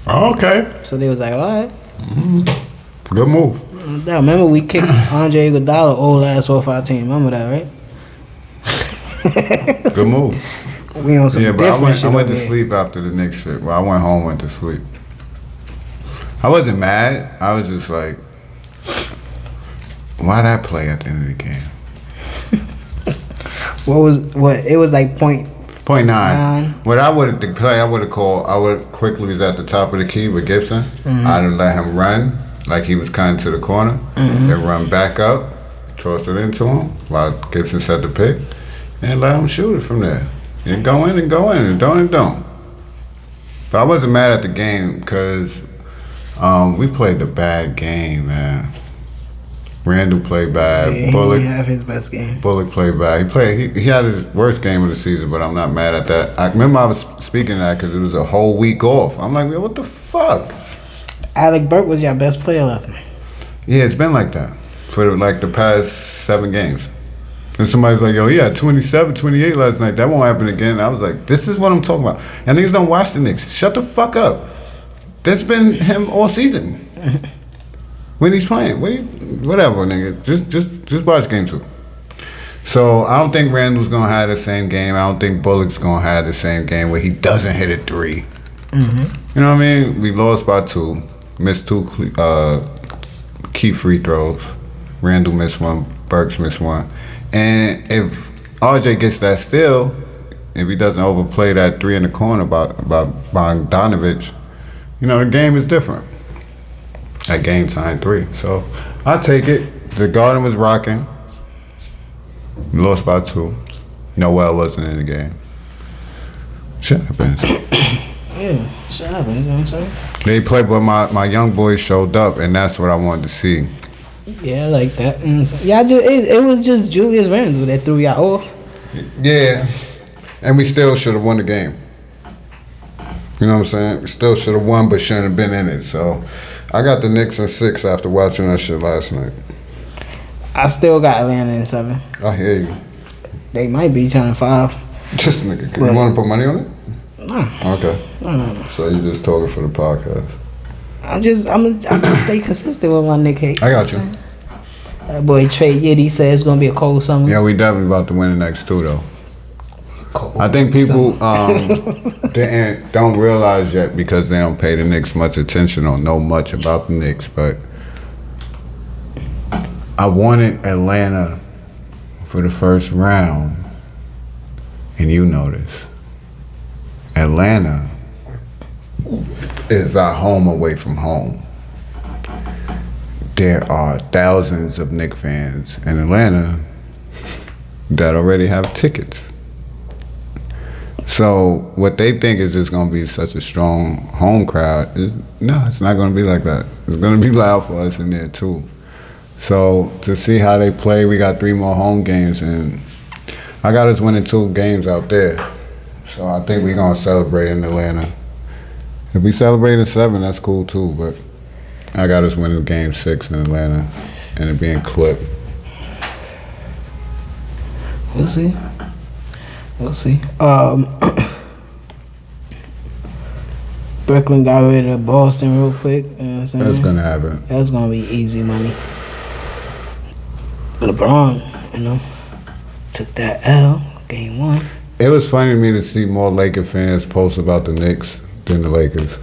Oh, okay. So they was like, all right. Mm-hmm. Good move. Remember we kicked Andre Iguodala old ass off our team. Remember that, right? Good move. We on some different shit. I went to sleep after the Knicks shit. Well, I went home, went to sleep. I wasn't mad. I was just like, why that play at the end of the game? It was like point 0.9. What I would the play I would have called, I would quickly was at the top of the key with Gibson. Mm-hmm. I'd have let him run like he was kind of to the corner, then run back up, toss it into him while Gibson set the pick, and let him shoot it from there. And go in, and don't. But I wasn't mad at the game because we played the bad game, man. Randall played bad. Yeah, Bullock he didn't have his best game. Bullock played bad. He had his worst game of the season, but I'm not mad at that. I remember I was speaking of that because it was a whole week off. I'm like, what the fuck? Alec Burke was your best player last night. Yeah, it's been like that for like the past 7 games. And somebody's like, yo, he had 27, 28 last night. That won't happen again. I was like, this is what I'm talking about. And niggas don't watch the Knicks. Shut the fuck up. That's been him all season. When he's playing, whatever, nigga. Just watch game 2. So I don't think Randall's gonna have the same game. I don't think Bullock's gonna have the same game where he doesn't hit a 3. You know what I mean? We lost by 2, missed 2 key free throws. Randall missed 1, Burks missed 1. And if RJ gets that steal, if he doesn't overplay that 3 in the corner by Bogdanovich, you know, the game is different. At game time 3. So I take it. The Garden was rocking. We lost by 2. Noel wasn't in the game. Shit happens. Yeah, shit happens, you know what I'm saying? They played, but my young boys showed up, and that's what I wanted to see. Yeah, I like that. Yeah, it was just Julius Randle that threw y'all off. Yeah. And we still should have won the game. You know what I'm saying? We still should have won, but shouldn't have been in it. So I got the Knicks in 6 after watching that shit last night. I still got Atlanta in 7. I hear you. They might be trying 5. This nigga, you want to put money on it? Nah. Okay. No. So you just talking for the podcast? I'm gonna stay consistent with my Nick hate. I got you. That boy Trey Yiddy said it's gonna be a cold summer. Yeah, we definitely about to win the next 2 though. Cold I think people don't realize yet because they don't pay the Knicks much attention or know much about the Knicks, but I wanted Atlanta for the first round, and you know this. Atlanta is our home away from home. There are thousands of Knicks fans in Atlanta that already have tickets. So what they think is just gonna be such a strong home crowd is no, it's not gonna be like that. It's gonna be loud for us in there too. So to see how they play, we got 3 more home games, and I got us winning 2 games out there. So I think we're gonna celebrate in Atlanta. If we celebrate in 7, that's cool too. But I got us winning game 6 in Atlanta, and it being clipped. We'll see. We'll see. Brooklyn got rid of Boston real quick. You know what I'm saying? That's gonna happen. That's gonna be easy money. LeBron, took that L, game 1. It was funny to me to see more Laker fans post about the Knicks than the Lakers.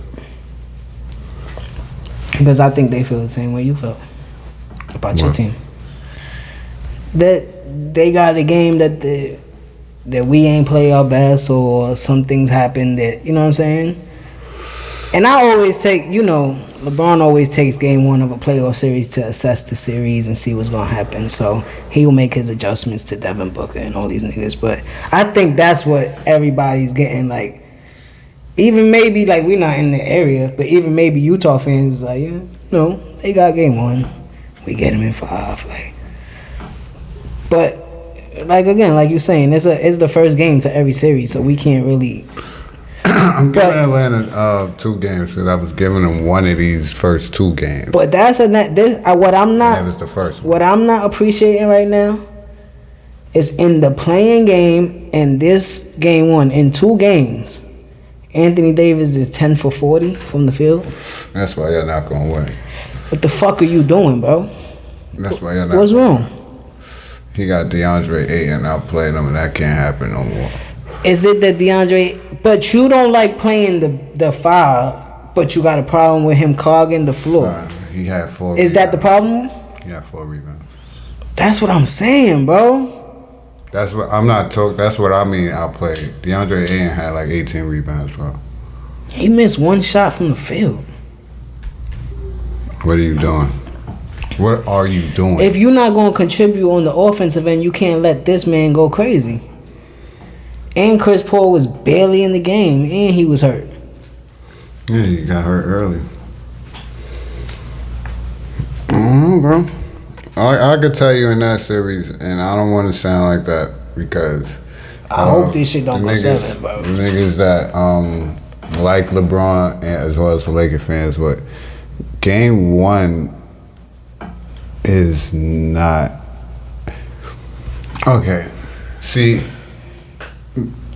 Because I think they feel the same way you felt about your team. That they got a game that we ain't play our best, or some things happen that, you know what I'm saying? And I always take, LeBron always takes game 1 of a playoff series to assess the series and see what's going to happen. So he'll make his adjustments to Devin Booker and all these niggas. But I think that's what everybody's getting, like, even maybe, like, we're not in the area, but even maybe Utah fans is like, they got game 1. We get them in 5. Like, but, like, again, like you're saying, it's the first game to every series, so we can't really... I'm giving Atlanta 2 games because I was giving them one of these first 2 games. But that's what I'm not. That was the first one. What I'm not appreciating right now is in the playing game and this game 1 in 2 games. Anthony Davis is 10 for 40 from the field. That's why you're not gonna win. What the fuck are you doing, bro? That's why you're not. What's wrong? He got DeAndre Ayton outplaying him, and that can't happen no more. Is it that DeAndre? But you don't like playing the 5, but you got a problem with him clogging the floor. He had 4. Is that the problem? He had 4 rebounds. That's what I'm saying, bro. That's what I'm not talking. That's what I mean. Outplayed. DeAndre Ayton had like 18 rebounds, bro. He missed 1 shot from the field. What are you doing? What are you doing? If you're not going to contribute on the offensive end, you can't let this man go crazy. And Chris Paul was barely in the game, and he was hurt. Yeah, he got hurt early. Bro. I could tell you in that series, and I don't want to sound like that because I hope this shit don't go 7, bro. The niggas that like LeBron and as well as the Lakers fans, but game 1 is not okay. See,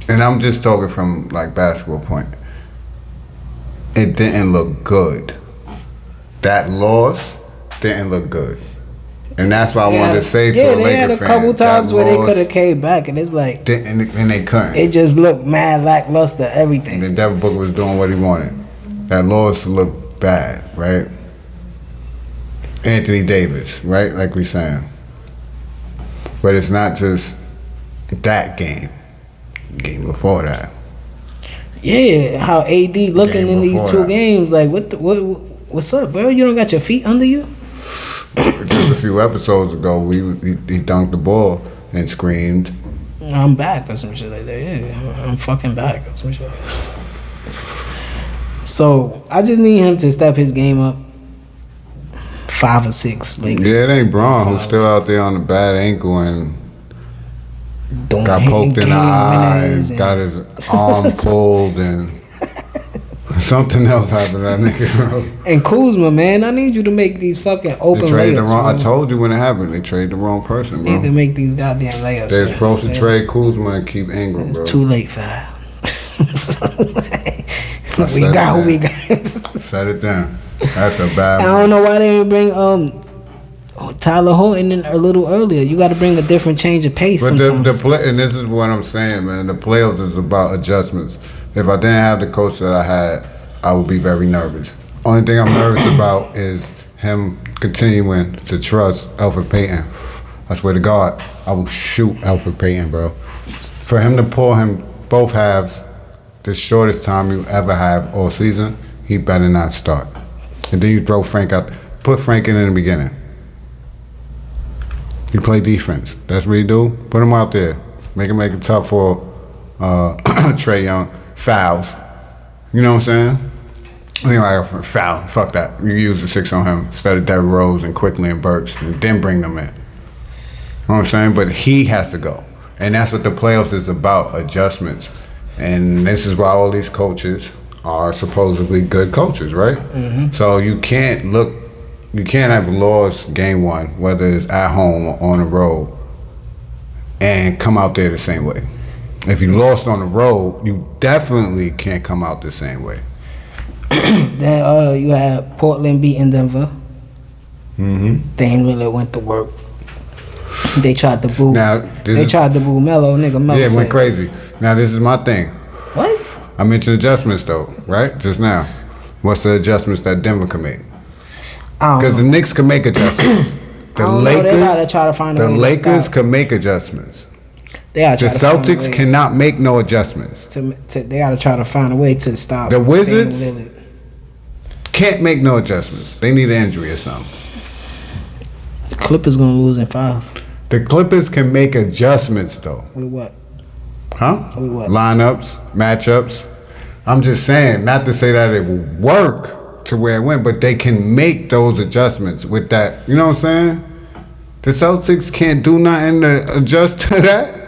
and I'm just talking from like basketball point. It didn't look good. That loss didn't look good. And that's why I wanted to say to a Laker fan. Yeah, they had a couple times where they could have came back, and it's like... And they couldn't. It just looked mad lackluster, everything. And then Devin Booker was doing what he wanted. That loss looked bad, right? Anthony Davis, right? Like we saying. But it's not just that game. Game before that. Yeah, how AD looking in these 2 games, like, what's up, bro? You don't got your feet under you? Just a few episodes ago, he dunked the ball and screamed, I'm back or some shit like that. Yeah, I'm fucking back or some shit like that. So, I just need him to step his game up. 5 or 6 Lakers. Yeah, it ain't Braun who's still out there on a bad ankle and got poked in the eye and got his arm pulled and something else happened to that nigga, bro. And Kuzma, man, I need you to make these fucking open layups. I told you when it happened, they traded the wrong person, bro. Need to make these goddamn layups. They're supposed to trade Kuzma and keep Ingram, It's bro. too late for that. we got who we got. Set it down. That's a bad I don't know why they didn't bring Tyler Horton in a little earlier. You got to bring a different change of pace. But sometimes. and this is what I'm saying, man. The playoffs is about adjustments. If I didn't have the coach that I had, I would be very nervous. Only thing I'm nervous about is him continuing to trust Elfrid Payton. I swear to God, I will shoot Elfrid Payton, bro. For him to pull him both halves, the shortest time you ever have all season, he better not start. And then you throw Frank out. Put Frank in the beginning. You play defense. That's what you do. Put him out there. Make him make it tough for Trae Young, fouls. You know what I'm saying? Anyway, foul. Fuck that. You use the 6 on him instead of Derrick Rose and Quickly and Burks, and then bring them in. You know what I'm saying? But he has to go. And that's what the playoffs is about, adjustments. And this is why all these coaches are supposedly good coaches, right? Mm-hmm. So you can't have lost game 1, whether it's at home or on the road, and come out there the same way. If you lost on the road, you definitely can't come out the same way. Then you had Portland beating Denver. Mm-hmm. They ain't really went to work. They tried to boo. Tried to boo Melo. Nigga, Melo. Yeah, it went crazy. Now this is my thing. What? I mentioned adjustments though, right? Just now. What's the adjustments that Denver can make? Because the Knicks can make adjustments. The Lakers. They gotta try to find a way. The Lakers can make adjustments. The Celtics cannot make no adjustments. They gotta try to find a way to stop. The Wizards can't make no adjustments. They need an injury or something. The Clippers gonna lose in 5. The Clippers can make adjustments though. With what? Huh? With what? Lineups, matchups. I'm just saying, not to say that it will work to where it went, but they can make those adjustments with that. You know what I'm saying? The Celtics can't do nothing to adjust to that.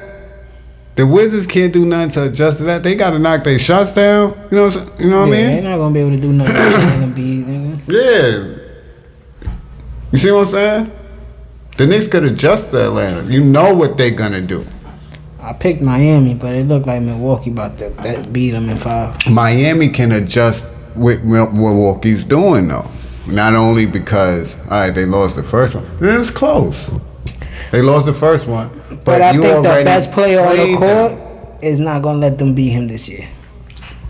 The Wizards can't do nothing to adjust to that. They got to knock their shots down. You know what I mean? They're not going to be able to do nothing with Embiid. Yeah. You see what I'm saying? The Knicks could adjust to Atlanta. You know what they're going to do. I picked Miami, but it looked like Milwaukee about to beat them in 5. Miami can adjust with what Milwaukee's doing, though. Not only because, all right, they lost the first one. It was close. They lost the first one. But I think the best player on the court is not going to let them beat him this year.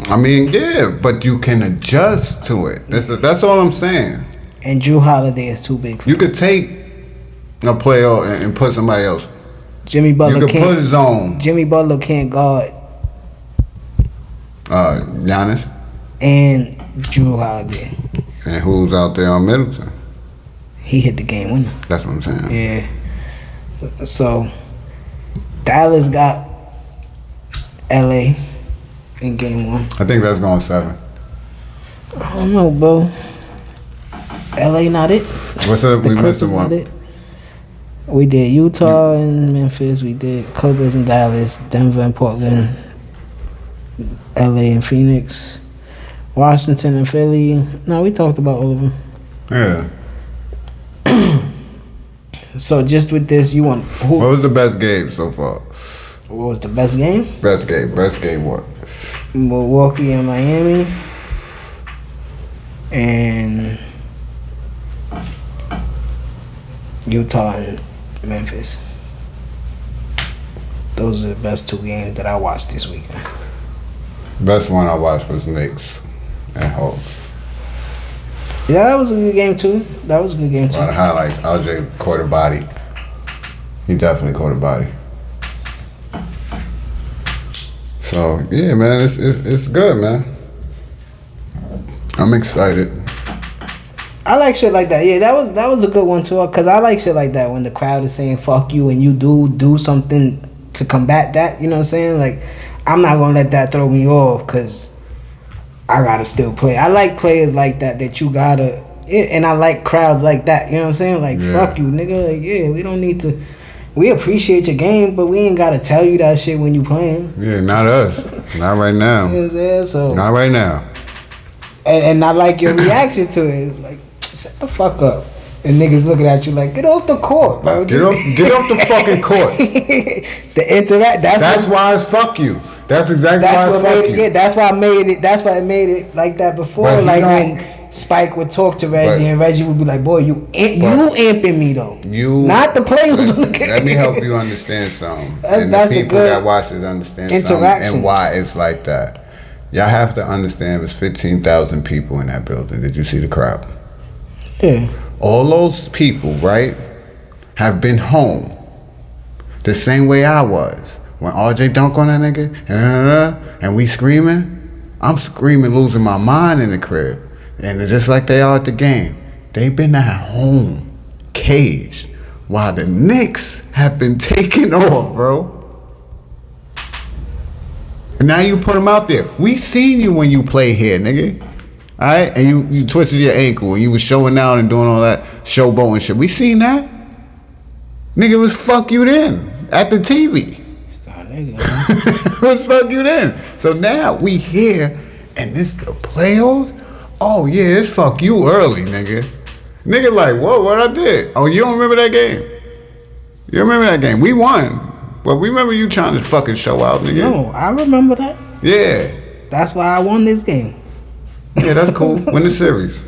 I mean, yeah, but you can adjust to it. That's all I'm saying. And Drew Holiday is too big for you. Could take a player and put somebody else. Jimmy Butler can't. You could put his own. Jimmy Butler can't guard. Giannis. And Drew Holiday. And who's out there on Middleton? He hit the game winner. That's what I'm saying. Yeah. So, Dallas got LA in game 1. I think that's going 7. I don't know, bro. LA not it. What's up? We missed one. We did Utah and Memphis. We did Clippers and Dallas, Denver and Portland, LA and Phoenix, Washington and Philly. No, we talked about all of them. Yeah. So just with this, you want who? What was the best game so far? What was the best game? Best game what? Milwaukee and Miami. And Utah and Memphis. Those are the best 2 games that I watched this weekend. Best one I watched was Knicks and Hawks. Yeah, that was a good game too. A lot of highlights. LJ caught a body. He definitely caught a body. So yeah, man, it's good, man. I'm excited. I like shit like that. Yeah, that was a good one too. Cause I like shit like that when the crowd is saying "fuck you" and you do something to combat that. You know what I'm saying? Like, I'm not gonna let that throw me off. Cause I gotta still play. I like players like that you gotta, and I like crowds like that. You know what I'm saying? Like, fuck you, nigga. Like, yeah, we don't need to. We appreciate your game, but we ain't gotta tell you that shit when you playing. Yeah, not us. Not right now. You know what I'm saying? So not right now. And I like your reaction to it. Like, shut the fuck up. And niggas looking at you like, get off the court, bro. Get off the fucking court. The interact. That's why it's fuck you. That's exactly why it's fuck you. Yeah, that's why I made it. That's why I made it like that before. Like when Spike would talk to Reggie and Reggie would be like, "Boy, you amping me though. Not the players on the game." Let me help you understand something. And the people that watch this understand something and why it's like that. Y'all have to understand there's 15,000 people in that building. Did you see the crowd? Yeah. All those people, right, have been home the same way I was. When RJ dunk on that nigga, and we screaming, I'm screaming, losing my mind in the crib. And just like they are at the game, they've been at home, caged, while the Knicks have been taking off, bro. And now you put them out there. We seen you when you play here, nigga. Alright? And you twisted your ankle and you was showing out and doing all that showboating shit. We seen that. Nigga, it was fuck you then. At the TV. Stop, nigga. It was fuck you then. So now we here and this the playoffs? Oh yeah, it's fuck you early, nigga. Nigga like, whoa, what I did? Oh, you don't remember that game? You remember that game? We won. But we remember you trying to fucking show out, nigga. No, I remember that. Yeah. That's why I won this game. Yeah, that's cool. Win the series.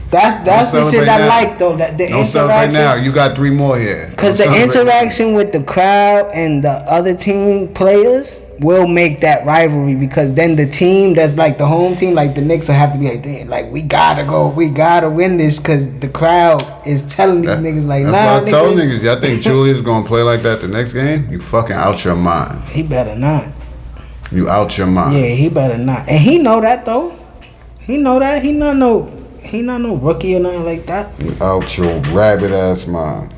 That's the shit I like though. That the Don't celebrate now. You got 3 more here. Because the interaction with the crowd and the other team players will make that rivalry. Because then the team that's like the home team, like the Knicks, will have to be like, damn, like we gotta win this. Because the crowd is telling these niggas like, that's nah, what I told niggas. Y'all think Julius gonna play like that the next game? You fucking out your mind. He better not. You out your mind. Yeah, he better not. And he know that though. He know that. He not no rookie or nothing like that. You out your rabbit ass mind.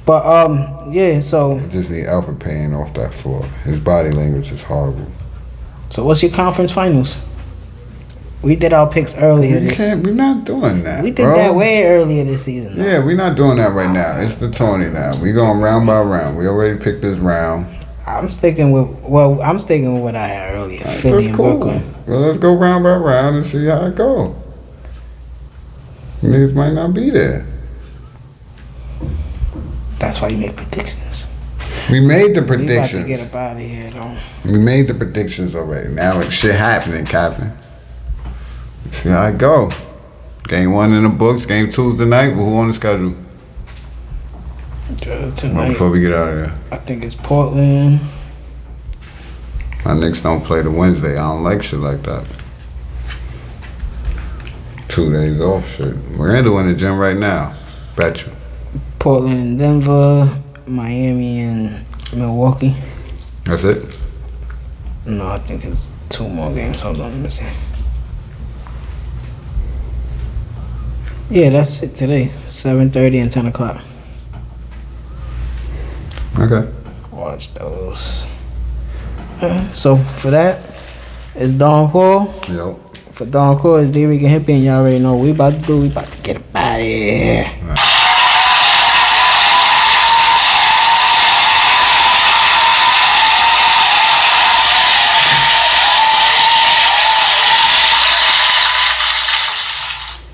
But yeah, so I just need Alfred Payne off that floor. His body language is horrible. So what's your conference finals? We did our picks earlier. We're not doing that. We did that way earlier this season. Yeah, we're not doing that right now. It's the Tony now. We going round by round. We already picked this round. I'm sticking with what I had earlier. Right, Philly that's and cool. Brooklyn. Well, let's go round by round and see how it go. Niggas might not be there. That's why you make predictions. We made the predictions. We about to get up out of here, though. We made the predictions already. Now it's shit happening, Captain. See how it go. Game 1 in the books. Game 2's tonight. Who on the schedule? Tonight. Well, before we get out of here. I think it's Portland. My Knicks don't play the Wednesday. I don't like shit like that. 2 days off shit. We're in the gym right now. Bet you. Portland and Denver. Miami and Milwaukee. That's it? No, I think it's 2 more games. Hold on, let me see. Yeah, that's it today. 7:30 and 10 o'clock. Okay. Watch those. So for that, it's Don Paul. Yo. For Don Paul, it's Dricanhippie, and y'all already know what we about to do. We about to get up out of here.